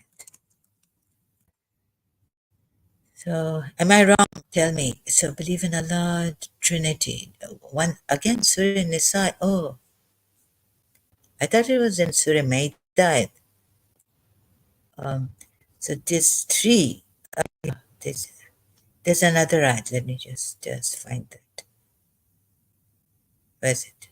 So, am I wrong? Tell me. So, believe in Allah, Trinity. One again, Surah Nisa. Oh, I thought it was in Surah Ma'idah. Um, so this three. This, there's another ayat. Let me just find that. Where is it?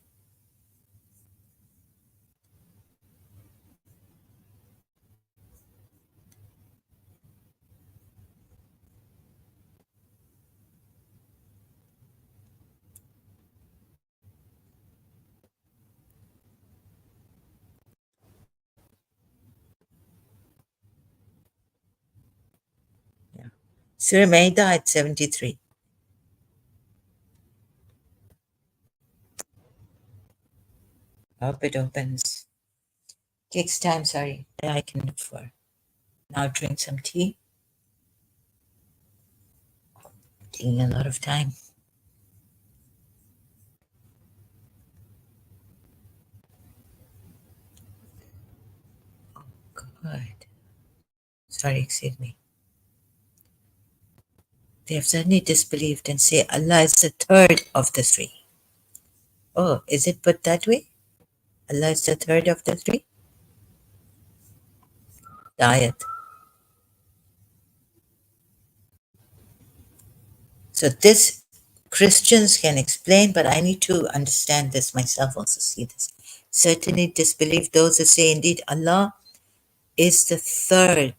Yeah, Surah Ma'idah at 73. I hope it opens. Takes time. Sorry. I can look for. Now drink some tea. Taking a lot of time. God. Sorry, excuse me. They have suddenly disbelieved and say Allah is the third of the three. Oh, is it put that way? Allah is the third of the three? The ayat. So this Christians can explain, but I need to understand this myself also, see this. Certainly disbelieve those who say indeed Allah is the third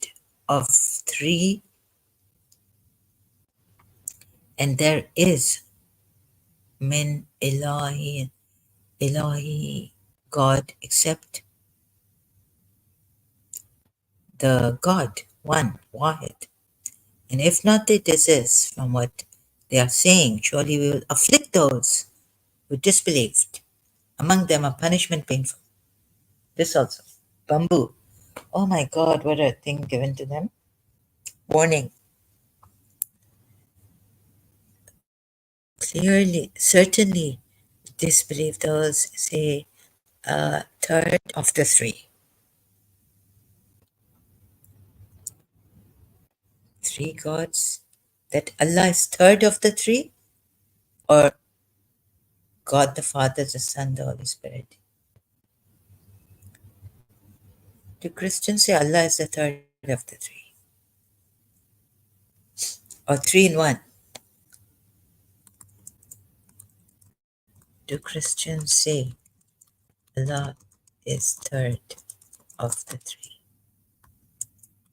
of three, and there is min ilahi God except the God, one, Wahid. And if not, they desist from what they are saying. Surely we will afflict those who disbelieved. Among them a punishment painful. This also. Bamboo. Oh my God, what a thing given to them. Warning. Clearly, certainly disbelieve those say a third of the three. Three gods. That Allah is third of the three? Or God the Father, the Son, the Holy Spirit? Do Christians say Allah is the third of the three? Or three in one? Do Christians say Allah is third of the three?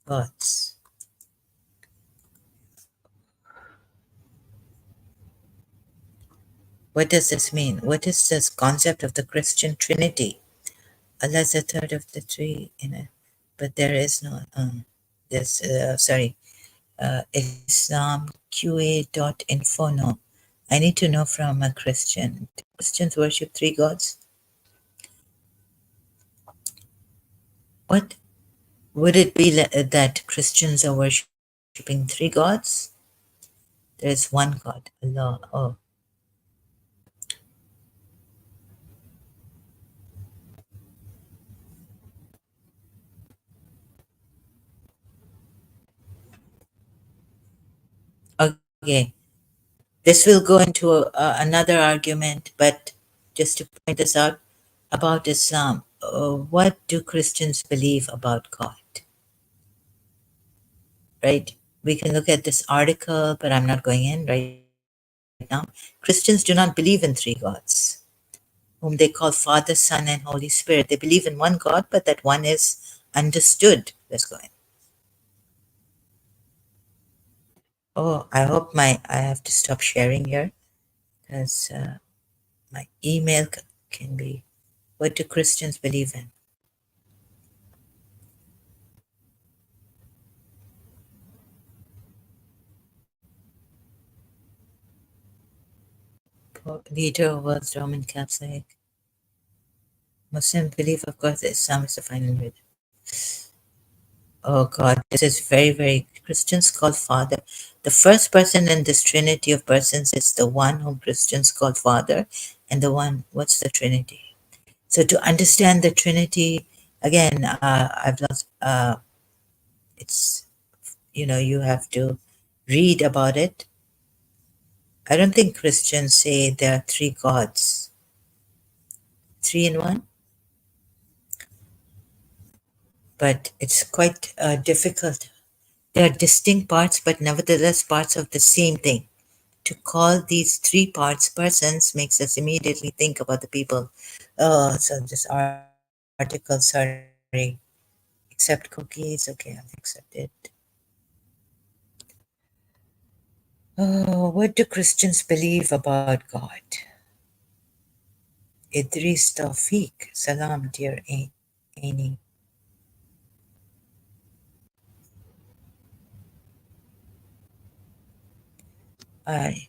gods. What does this mean? What is this concept of the Christian Trinity? Allah is a third of the three in it, but there is no this. Sorry, IslamQA.info. No, I need to know from a Christian. Do Christians worship three gods? What would it be that Christians are worshiping three gods? There is one God, Allah. Oh, okay. This will go into another argument, but just to point this out about Islam, what do Christians believe about God? Right? We can look at this article, but I'm not going in right now. Christians do not believe in three gods, whom they call Father, Son, and Holy Spirit. They believe in one God, but that one is understood. Let's go in. Oh, I hope I have to stop sharing here because my email can be. What do Christians believe in? Leader of world's Roman Catholic. Muslim belief, of course, Islam is the final religion. Oh God, this is very, very Christians call Father. The first person in this Trinity of persons is the one whom Christians call Father, and the one, what's the Trinity? So to understand the Trinity, again, I've lost, it's, you have to read about it. I don't think Christians say there are three gods, three in one, but it's quite difficult. They are distinct parts, but nevertheless parts of the same thing. To call these three parts persons makes us immediately think about the people. Oh, so this article, sorry, accept cookies. Okay, I'll accept it. Oh, what do Christians believe about God? Idris Tawfiq. Salam, dear Annie. I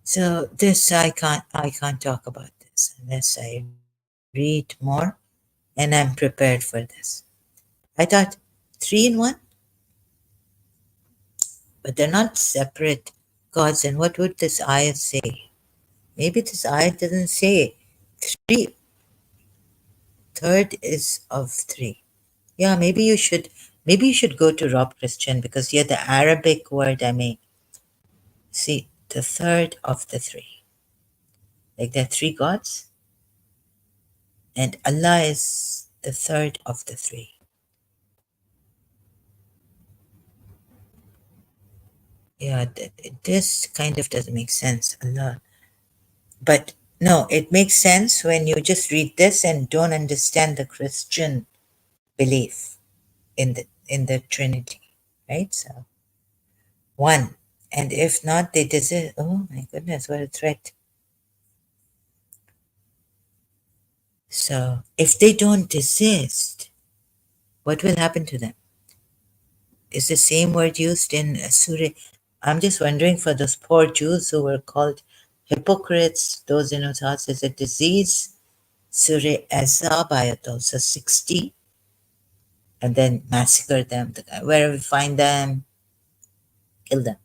so this I can't talk about this unless I read more and I'm prepared for this. I thought three in one, but they're not separate gods. And what would this ayat say? Maybe this ayat doesn't say three. Third is of three. Yeah, maybe you should go to Rob Christian because here the Arabic word I may see the third of the three. Like there are three gods, and Allah is the third of the three. Yeah, this kind of doesn't make sense. Allah. But no, it makes sense when you just read this and don't understand the Christian belief in the Trinity, right? So one, and if not, they desist. Oh my goodness, what a threat! So if they don't desist, what will happen to them? Is the same word used in Surah? I'm just wondering for those poor Jews who were called hypocrites, those in whose hearts is a disease. Surah Azab ayat also 60, and then massacre them. Wherever we find them, kill them.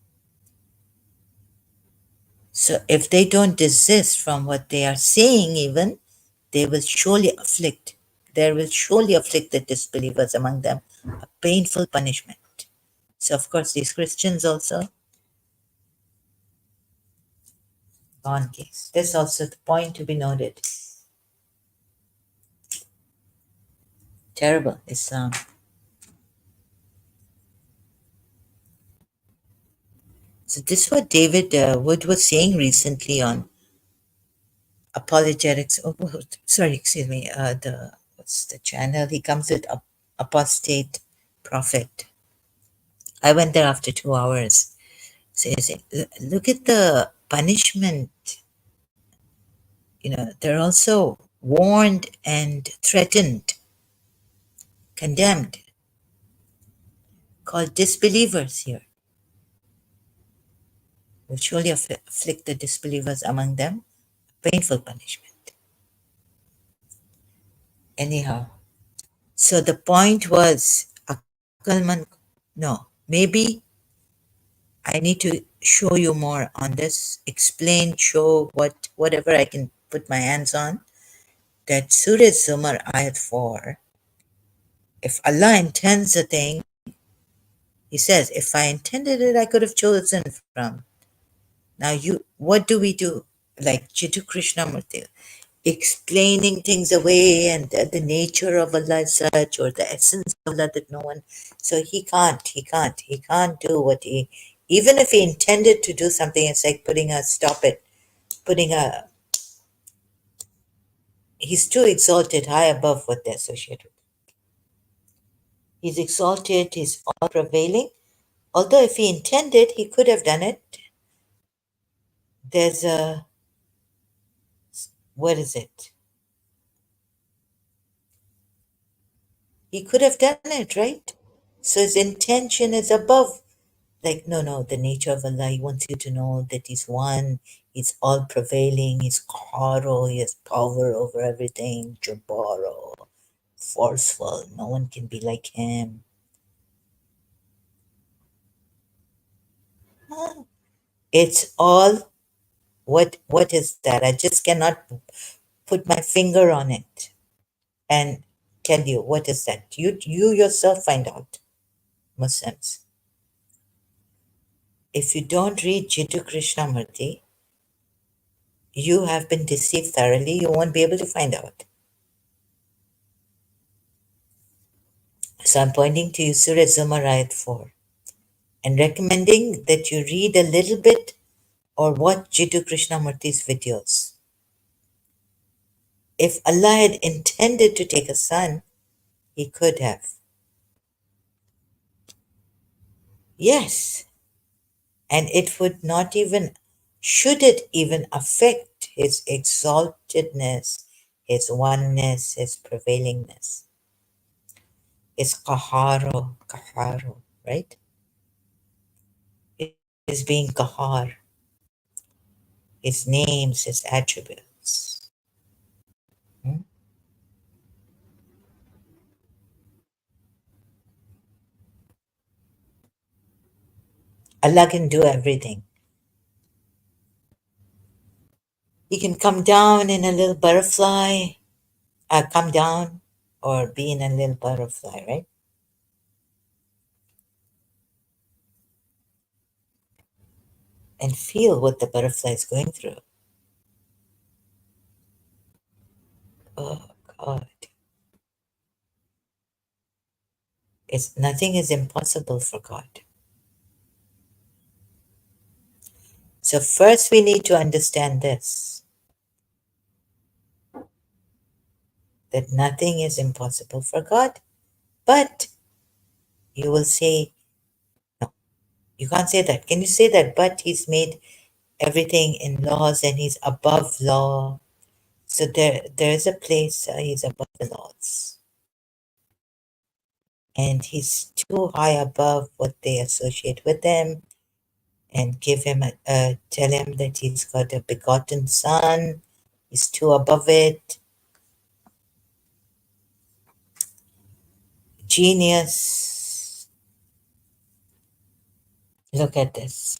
So if they don't desist from what they are saying, even, they will surely afflict. There will surely afflict the disbelievers among them a painful punishment. So of course these Christians also gone case. This also the point to be noted. Terrible Islam. So this is what David Wood was saying recently on apologetics. Oh, sorry, excuse me. The what's the channel? He comes with apostate prophet. I went there after 2 hours. So you say, look at the punishment. They're also warned and threatened, condemned, called disbelievers here. Will surely afflict the disbelievers among them painful punishment. Anyhow, so the point was, Akalman, no, maybe I need to show you more on this, explain, show whatever I can put my hands on. That Surah Zumar Ayat 4, if Allah intends a thing, He says, if I intended it, I could have chosen from. Now, what do we do? Like Jiddu Krishnamurti, explaining things away and the nature of Allah is such, or the essence of Allah that no one. So he can't do what he. Even if he intended to do something, it's like putting a. He's too exalted, high above what they associate with. He's exalted, he's all prevailing. Although if he intended, he could have done it. There's a, what is it? He could have done it, right? So his intention is above. Like, no, the nature of Allah, He wants you to know that He's one, He's all prevailing, He's Qaharo, He has power over everything, Jabbaro, forceful, no one can be like Him. Huh. It's all, what is that? I just cannot put my finger on it and tell you what is that. You yourself find out, Muslims. If you don't read Jiddu Krishnamurti, you have been deceived thoroughly. You won't be able to find out. So I'm pointing to you Surah Zumar Ayat 4 and recommending that you read a little bit or watch Jiddu Krishnamurti's videos. If Allah had intended to take a son, He could have. Yes. And it would not even, should it even affect His exaltedness, His oneness, His prevailingness, His kaharo, right? His being kahar, His names, His attributes. Hmm? Allah can do everything. He can come down in a little butterfly, come down or be in a little butterfly, right? And feel what the butterfly is going through. Oh God. Nothing is impossible for God. So first we need to understand this, that nothing is impossible for God. But you will say, no, you can't say that. Can you say that? But He's made everything in laws and He's above law. So there is a place He's above the laws. And He's too high above what they associate with Him, and give Him tell Him that He's got a begotten Son. He's too above it. Genius. Look at this.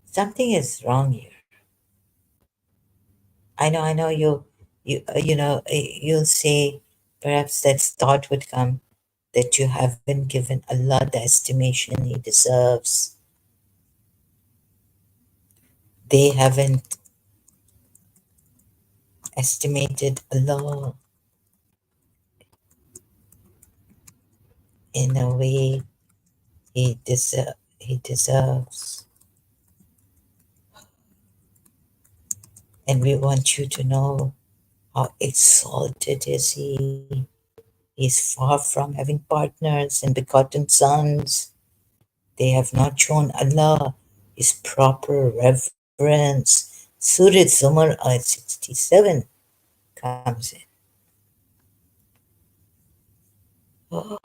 Something is wrong here. I know you'll say perhaps that thought would come that you haven't given Allah the estimation He deserves. They haven't estimated Allah in a way He deserves. And we want you to know how exalted is He. He is far from having partners and begotten sons. They have not shown Allah His proper reverence. Surah Zumar Ayat 67 comes in. Oh,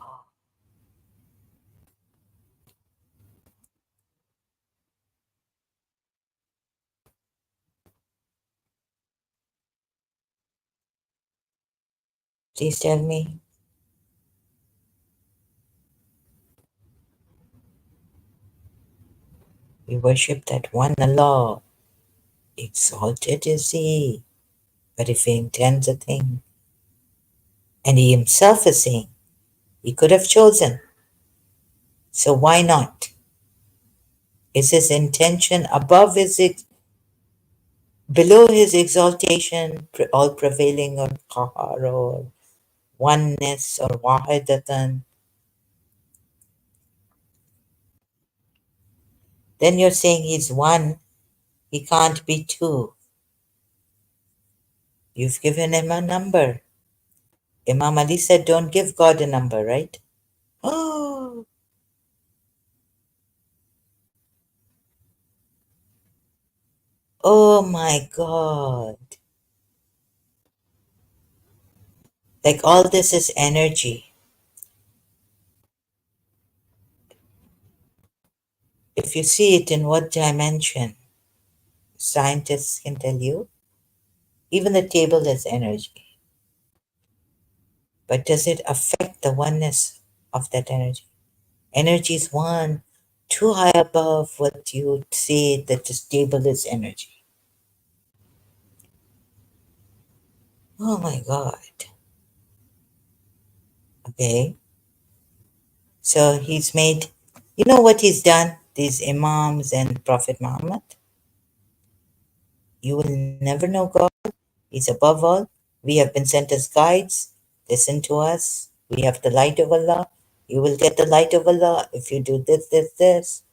please tell me, we worship that one Allah. Exalted is He. But if He intends a thing, and He Himself is saying, He could have chosen. So why not? Is His intention above below His exaltation, all prevailing or qahar or oneness or wahidatan? Then you're saying He's one, He can't be two. You've given Him a number. Imam Ali said, don't give God a number, right? Oh, oh my God. Like all this is energy. If you see it in what dimension, scientists can tell you, even the table is energy. But does it affect the oneness of that energy? Energy is one, too high above what you say that this table is energy. Oh my God. Okay. So he's made, you know what he's done? These Imams and Prophet Muhammad. You will never know God. He's above all. We have been sent as guides. Listen to us. We have the light of Allah. You will get the light of Allah if you do this, this, this.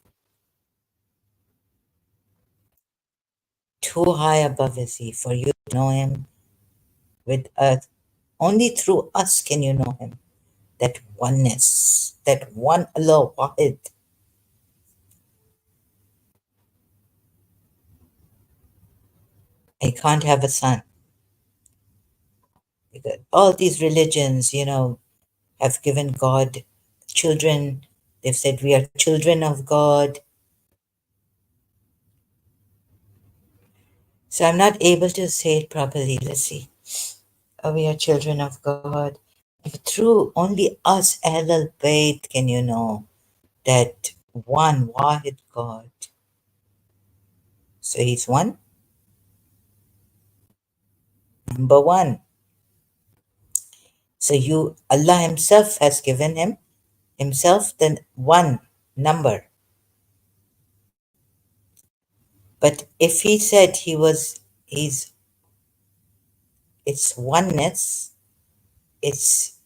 Too high above is He for you to know Him. With us, only through us can you know Him. That oneness, that one Allah, Wahid. I can't have a son. Because all these religions, have given God children. They've said we are children of God. So I'm not able to say it properly. Let's see. We are children of God. Through only us, Ahl al Bayt, can you know that one Wahid God. So He's one, number one. So Allah Himself has given Himself the one number. But if He said it's oneness, it's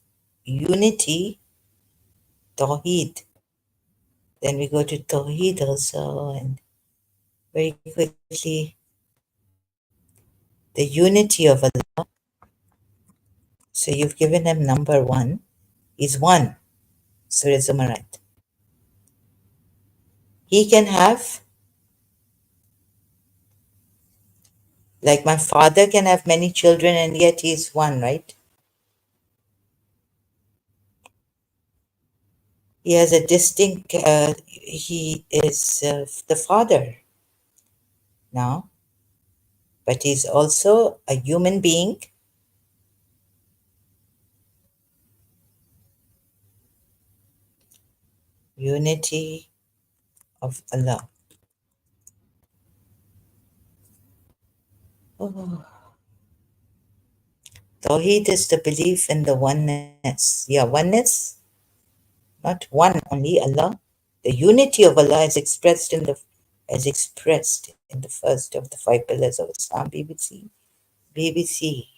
unity, Tawheed. Then we go to Tawheed also, and very quickly, the unity of Allah. So you've given Him number one, is one. Surah Zumar. He can have, like my father can have many children and yet he's one, right? He has a distinct, he is the father now, but he's also a human being. Unity of Allah. Oh. Tawheed is the belief in the oneness. Yeah, oneness, not one only, Allah. The unity of Allah is expressed in the first of the five pillars of Islam, BBC. BBC.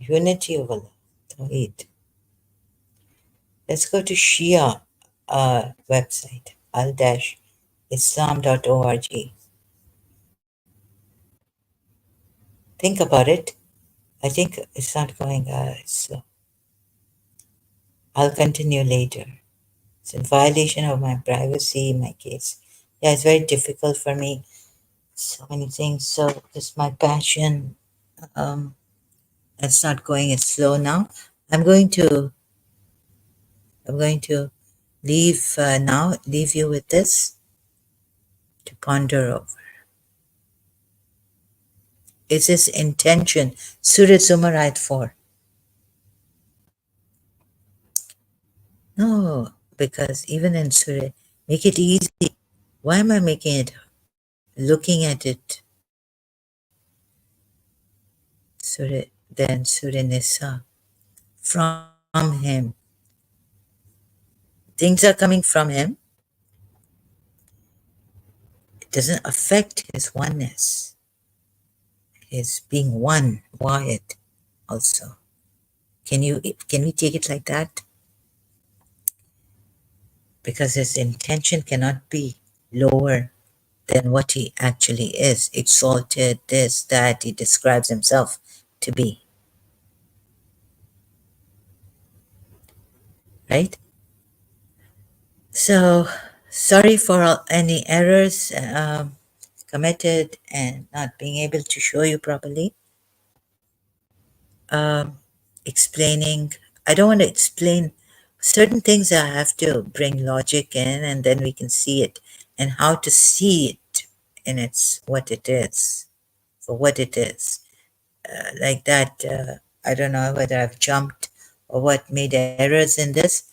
Unity of Allah. Tawheed. Let's go to Shia website, al-islam.org. Think about it. I think it's not going slow. I'll continue later. It's in violation of my privacy in my case. Yeah, it's very difficult for me. So many things. So it's my passion. Um, it's not going. It's slow now. I'm going to. I'm going to leave now. Leave you with this to ponder over. Is this intention? Surah Zumar Ayat 4. No, because even in Surah, make it easy. Why am I making it? Looking at it, Surah, then Surah Nisa, from him. Things are coming from him. It doesn't affect his oneness, his being one, wide also. Can we take it like that? Because his intention cannot be lower than what he actually is, exalted, this, that he describes himself to be, right? So, sorry for any errors committed and not being able to show you properly. Um, Explaining, I don't want to explain certain things. I have to bring logic in and then we can see it and how to see it in its what it is, for what it is. Like that, I don't know whether I've jumped or what made errors in this,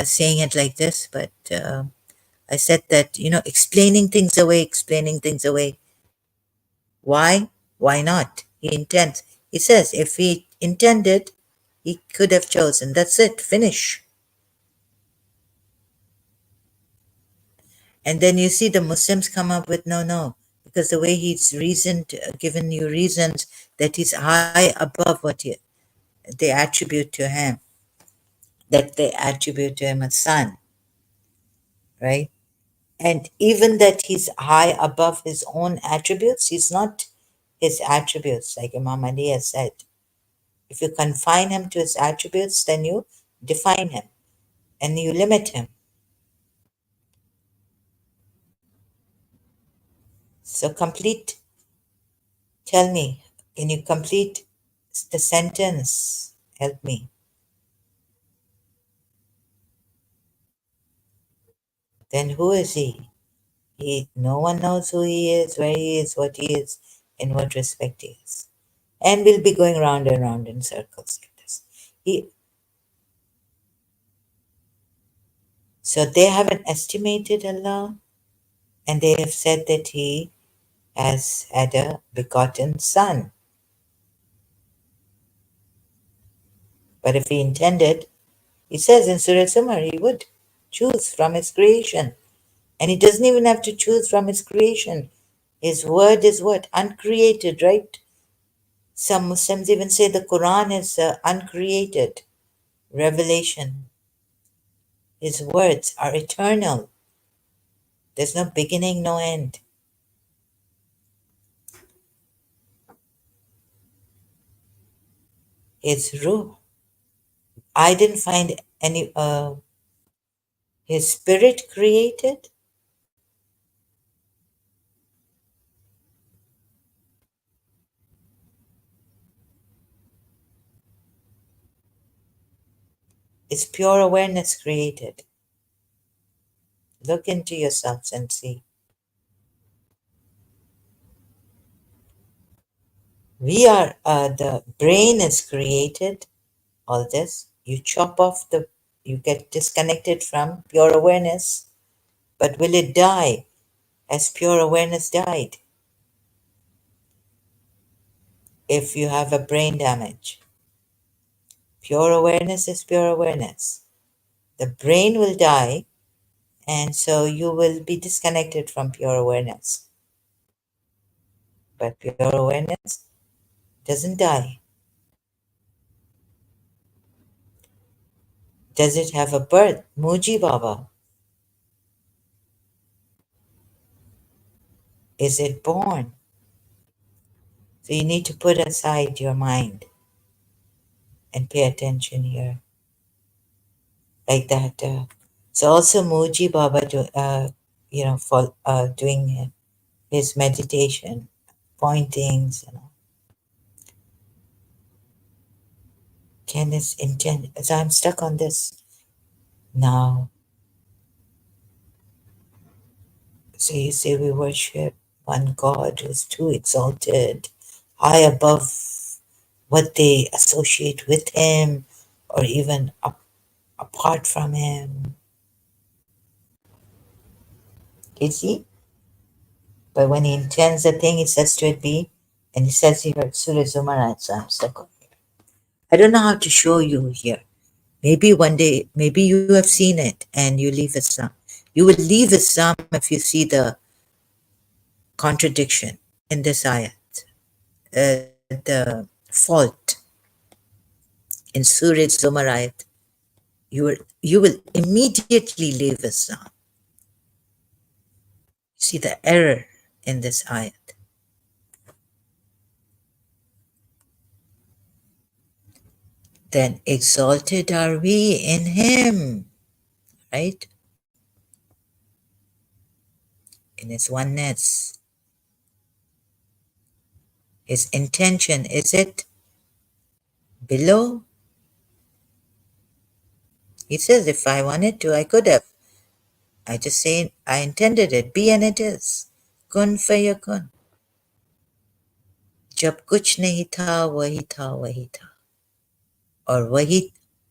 saying it like this, but I said that, explaining things away. Why? Why not? He intends. He says if he intended, he could have chosen. That's it. Finish. And then you see the Muslims come up with no, no, because the way he's reasoned, given you reasons that he's high above what they attribute to him, that they attribute to him a son, right? And even that he's high above his own attributes, he's not his attributes, like Imam Ali has said. If you confine him to his attributes, then you define him and you limit him. So tell me, can you complete the sentence? Help me. Then who is he? No one knows who he is, where he is, what he is, in what respect he is. And we'll be going round and round in circles like this. He, so they haven't estimated Allah, and they have said that he has had a begotten son. But if he intended, he says in Surah Zumar, he would choose from his creation. And he doesn't even have to choose from his creation. His word is what? Uncreated, right? Some Muslims even say the Quran is uncreated revelation. His words are eternal. There's no beginning, no end. His ruh. I didn't find any, his spirit created. Is pure awareness created? Look into yourselves and see. The brain is created, all this. You chop off you get disconnected from pure awareness, but will it die as pure awareness died if you have a brain damage? Pure awareness is pure awareness. The brain will die, and so you will be disconnected from pure awareness. But pure awareness doesn't die. Does it have a birth? Muji Baba. Is it born? So you need to put aside your mind and pay attention here, like that. So also Muji Baba, for doing his meditation, pointings, can this intend? So I'm stuck on this now. So you say we worship one God who is too exalted, high above what they associate with him, or even apart from him. You see? But when he intends a thing, he says to it be, and he says here, Surah Zumar, so I'm stuck on here. I don't know how to show you here. Maybe one day, maybe you have seen it and you leave Islam. You will leave Islam if you see the contradiction in this ayat, the fault in Surah Zumar ayat. You will immediately leave Islam. See the error in this ayat. Then exalted are we in him, right? In his oneness. His intention, is it below? He says, if I wanted to, I could have. I just say, I intended it, be and it is. Kun fayakun. जब कुछ नहीं था वही था और वही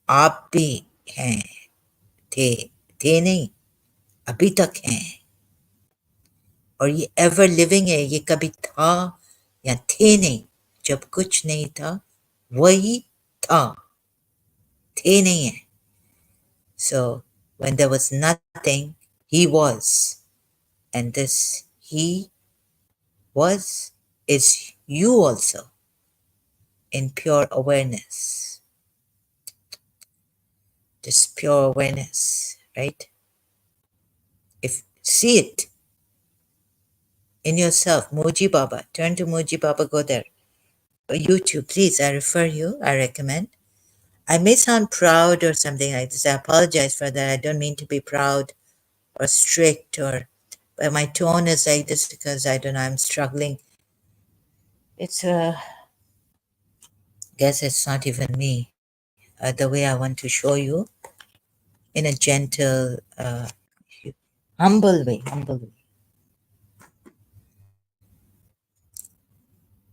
आप भी हैं थे नहीं अभी तक हैं और ये एवर लिविंग है ये कभी था या थे नहीं जब कुछ नहीं था वही था थे नहीं है so when there was nothing he was and this he was is you also in pure awareness this pure awareness right if see it in yourself Muji Baba turn to Muji Baba go there YouTube please I refer you I recommend I may sound proud or something like this. I apologize for that. I don't mean to be proud or strict or but my tone is like this because I don't know, I'm struggling. It's guess it's not even me. The way I want to show you in a gentle, humble way, humble way.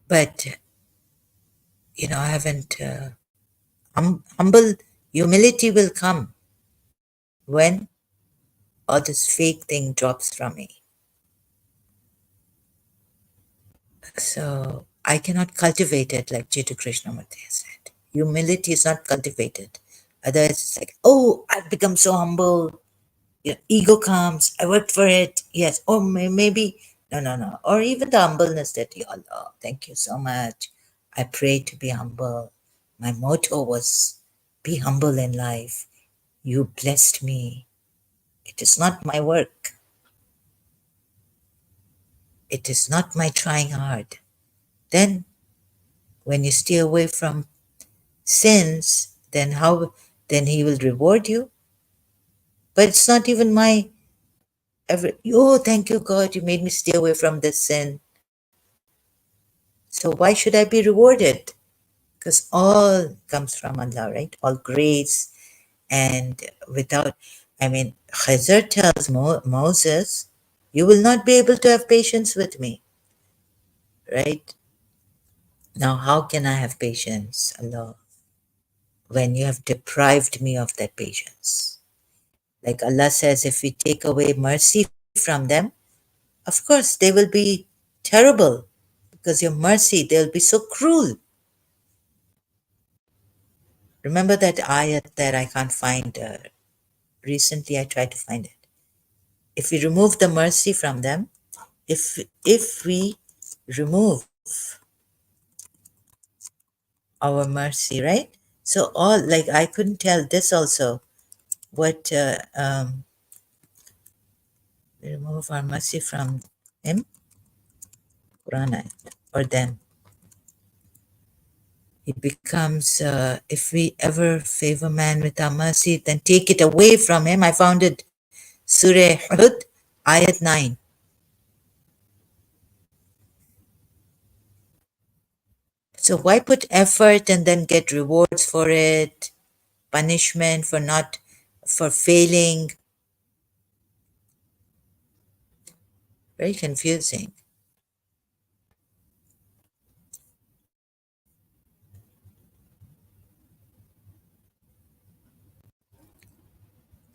But I haven't humble humility will come when all this fake thing drops from me. So I cannot cultivate it like Jita Krishnamurti said. Humility is not cultivated. Otherwise, it's like, oh, I've become so humble. Ego comes. I worked for it. Yes. Or maybe, no. Or even the humbleness that you all love. Thank you so much. I pray to be humble. My motto was be humble in life. You blessed me. It is not my work. It is not my trying hard. Then when you stay away from sins, then he will reward you. But it's not even my oh, thank you, God, you made me stay away from this sin. So why should I be rewarded? Because all comes from Allah, right? All grace and without, Khizr tells Moses, you will not be able to have patience with me, right? Now, how can I have patience, Allah, when you have deprived me of that patience? Like Allah says, if we take away mercy from them, of course they will be terrible because your mercy, they'll be so cruel. Remember that ayat that I can't find? Recently, I tried to find it. If we remove the mercy from them, if we remove our mercy, right? So all like I couldn't tell this also. what remove our mercy from him, Quran ayat, or them. It becomes, if we ever favor man with our mercy, then take it away from him. I found it, Surah Hud, Ayat 9. So why put effort and then get rewards for it, punishment for not, for failing? Very confusing.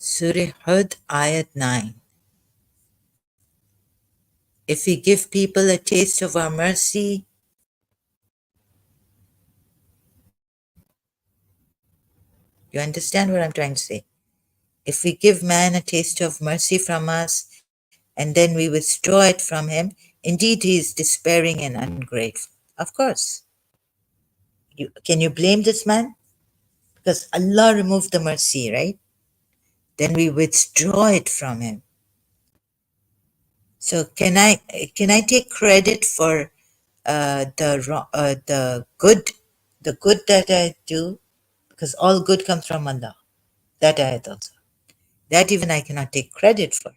Surah Hud, Ayat 9. If we give people a taste of our mercy, you understand what I'm trying to say? If we give man a taste of mercy from us, and then we withdraw it from him, indeed he is despairing and ungrateful. Of course. Can you blame this man? Because Allah removed the mercy, right? Then we withdraw it from him. So can I take credit for the good that I do? Because all good comes from Allah. That ayat also. That even I cannot take credit for.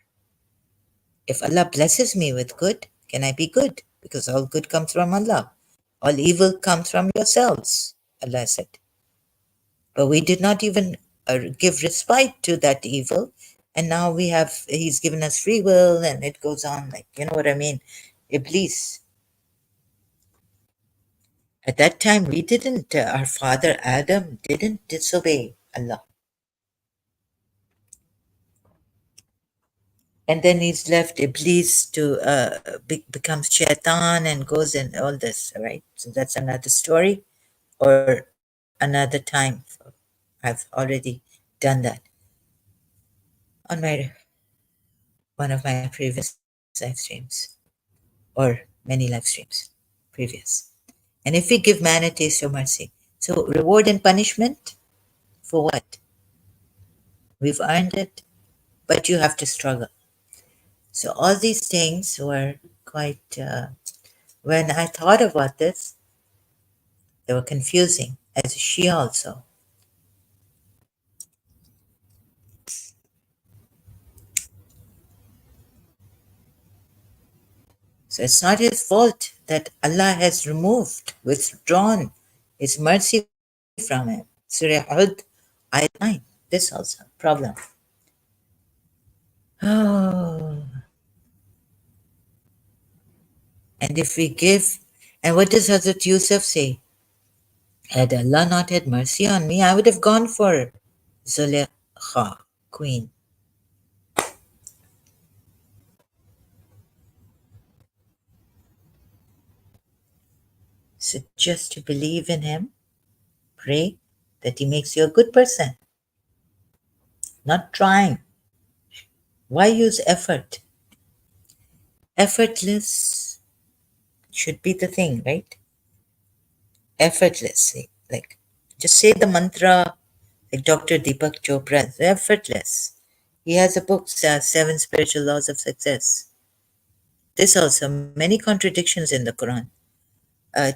If Allah blesses me with good, can I be good? Because all good comes from Allah. All evil comes from yourselves, Allah said. But we did not even give respite to that evil. And now He's given us free will and it goes on like, you know what I mean? Iblis. At that time, our father Adam didn't disobey Allah. And then he's left Iblis to becomes shaitan and goes in all this, right? So that's another story or another time. I've already done that on one of my previous live streams or many live streams previous. And if we give man a taste of mercy, so reward and punishment for what? We've earned it, but you have to struggle. So all these things were quite. When I thought about this, they were confusing. As she also. So it's not his fault that Allah has removed, withdrawn His mercy from him. Surah Hud, Ayat 9. This also problem. Oh, and if we give, and what does Hazrat Yusuf say? Had Allah not had mercy on me, I would have gone for Zulaikha, queen. So just to believe in Him, pray that He makes you a good person, not trying. Why use effort? Effortless should be the thing, right? Effortlessly. Like, just say the mantra like Dr. Deepak Chopra, it's effortless. He has a book, Seven Spiritual Laws of Success. There's also many contradictions in the Quran.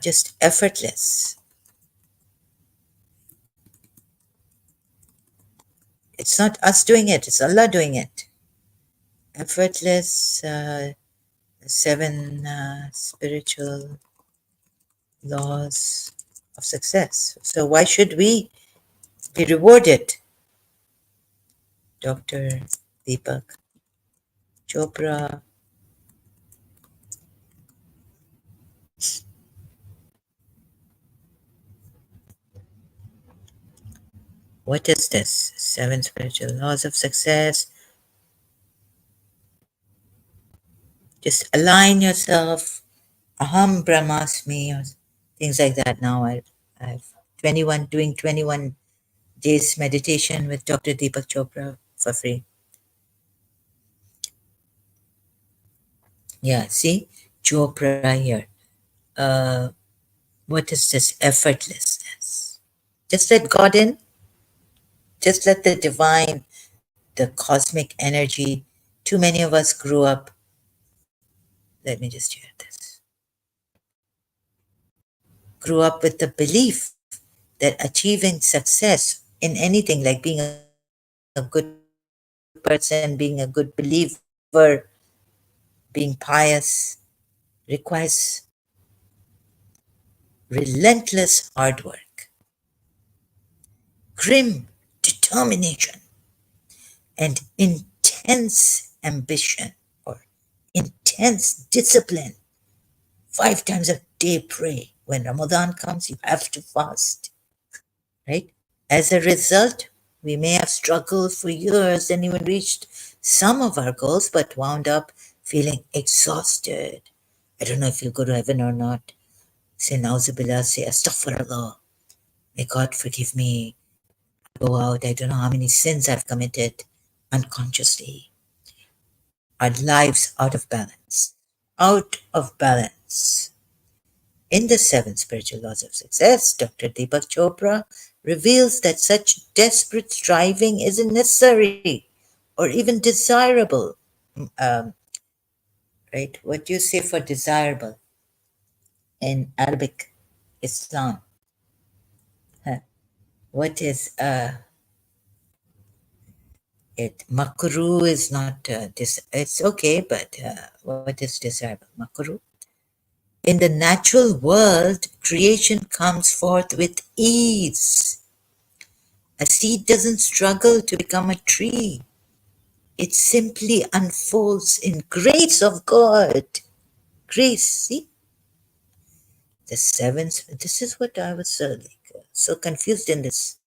Just effortless. It's not us doing it, it's Allah doing it. Effortless, seven spiritual laws of success. So why should we be rewarded? Dr. Deepak Chopra. What is this? Seven spiritual laws of success. Just align yourself. Aham Brahmasmi, or things like that. Now I've 21 days meditation with Dr. Deepak Chopra for free. Yeah, see, Chopra here. What is this effortlessness? Just let God in. Just let the divine the cosmic energy. Too many of us grew up. Let me just share this. Grew up with the belief that achieving success in anything, like being a good person, being a good believer, being pious, requires relentless hard work, grim determination, and intense ambition or intense discipline. 5 times a day pray. When Ramadan comes, you have to fast, right? As a result, we may have struggled for years and even reached some of our goals, but wound up feeling exhausted. I don't know if you'll go to heaven or not. Say Nauzubillah, say Astaghfirullah. May God forgive me. Go out. I don't know how many sins I've committed unconsciously. Our lives out of balance. Out of balance. In the seven spiritual laws of success, Dr. Deepak Chopra reveals that such desperate striving isn't necessary or even desirable. Um, right? What do you say for desirable in Arabic Islam? Huh. What is it? Makruh is not it's okay, but what is desirable? Makruh. In the natural world, creation comes forth with ease. A seed doesn't struggle to become a tree. It simply unfolds in grace of God. Grace, see? The seventh, this is what I was so confused in this.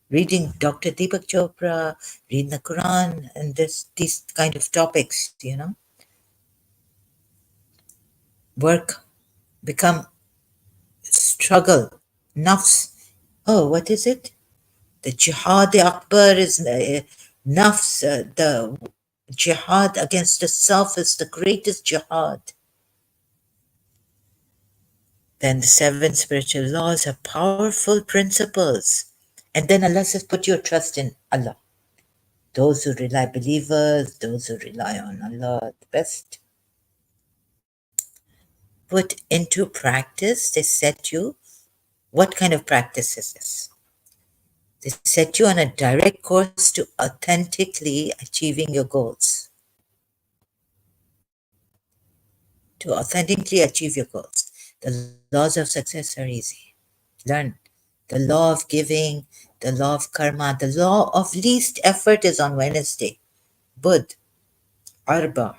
Reading Dr. Deepak Chopra, reading the Quran, and these kind of topics, work, become, struggle, nafs. Oh, what is it? The jihad akbar is nafs, the jihad against the self is the greatest jihad. Then the seven spiritual laws are powerful principles. And then Allah says, put your trust in Allah. Those who rely, believers, those who rely on Allah, the best. Put into practice, they set you. What kind of practice is this? They set you on a direct course to authentically achieving your goals. To authentically achieve your goals. The laws of success are easy. Learn. The law of giving, the law of karma, the law of least effort is on Wednesday. Bud, Arba,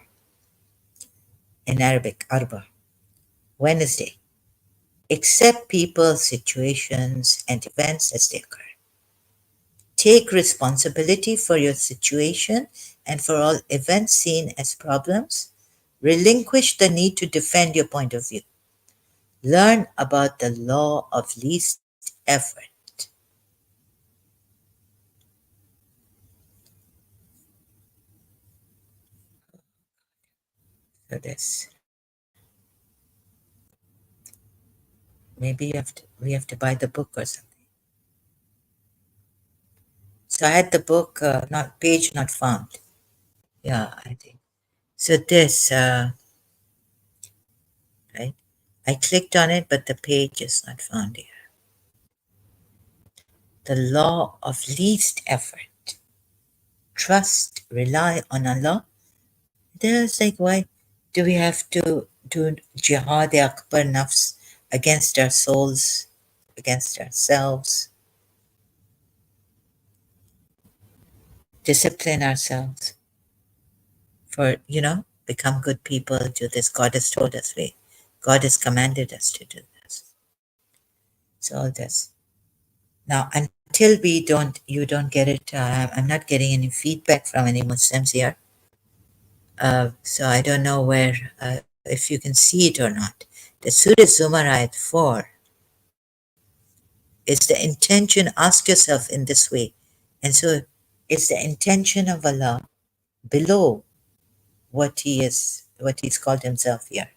in Arabic, Arba, Wednesday. Accept people, situations, and events as they occur. Take responsibility for your situation and for all events seen as problems. Relinquish the need to defend your point of view. Learn about the law of least effort. So this, maybe we have to buy the book or something. So I had the book, not page not found. Yeah, I think. So this, right? I clicked on it, but the page is not found here. The law of least effort. Trust, rely on Allah. There's like, why do we have to do jihad akbar nafs against our souls, against ourselves, discipline ourselves for, become good people, do this. God has told us God has commanded us to do this. So all this. Now, until you don't get it, I'm not getting any feedback from any Muslims here. So I don't know if you can see it or not. The Surah Zumar Ayat 4 is the intention, ask yourself in this way. And so it's the intention of Allah below what He's called Himself here.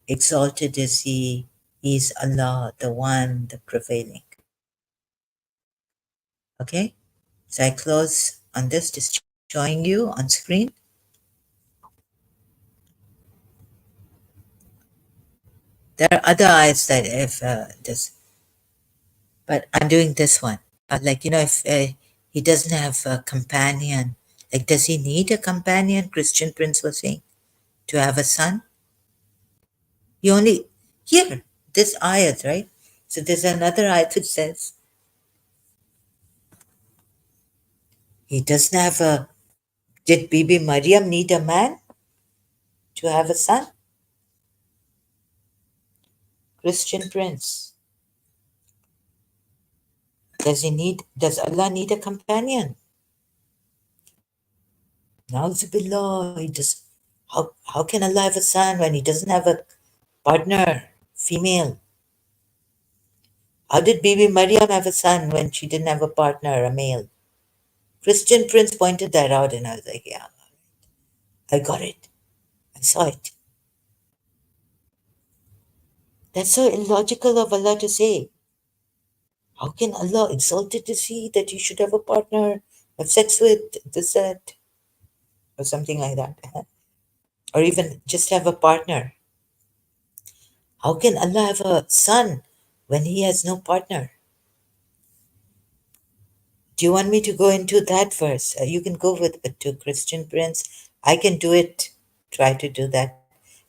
Exalted is He is Allah, the One, the Prevailing. Okay? So I close on this showing you on screen? There are other ayats that if this, but I'm doing this one. Like, if he doesn't have a companion, like, does he need a companion? Christian Prince was saying to have a son. He only, here, this ayat, right? So there's another ayat that says he doesn't have a, did Bibi Maryam need a man to have a son? Christian Prince. Does Allah need a companion? Na'uzubillah, how can Allah have a son when he doesn't have a partner, female? How did Bibi Maryam have a son when she didn't have a partner, a male? Christian Prince pointed that out, and I was like, yeah, I got it. I saw it. That's so illogical of Allah to say. How can Allah exalted to see that you should have a partner, have sex with, this, that, or something like that? Or even just have a partner. How can Allah have a son when he has no partner? Do you want me to go into that verse? You can go with it to Christian Prince. I can do it, try to do that.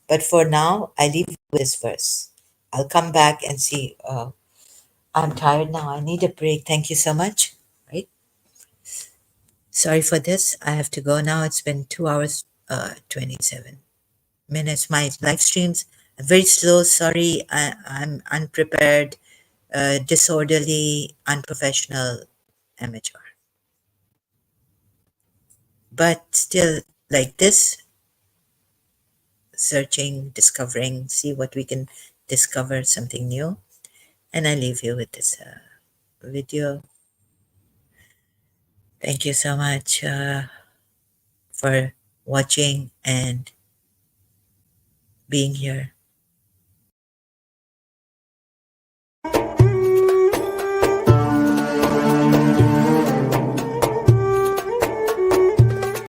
But for now, I leave with this verse. I'll come back and see. I'm tired now. I need a break. Thank you so much. Right? Sorry for this. I have to go now. It's been 2 hours, 27 minutes. My live streams are very slow. Sorry. I'm unprepared, disorderly, unprofessional, amateur. But still, like this, searching, discovering, see what we can discover something new. And I leave you with this video. Thank you so much for watching and being here.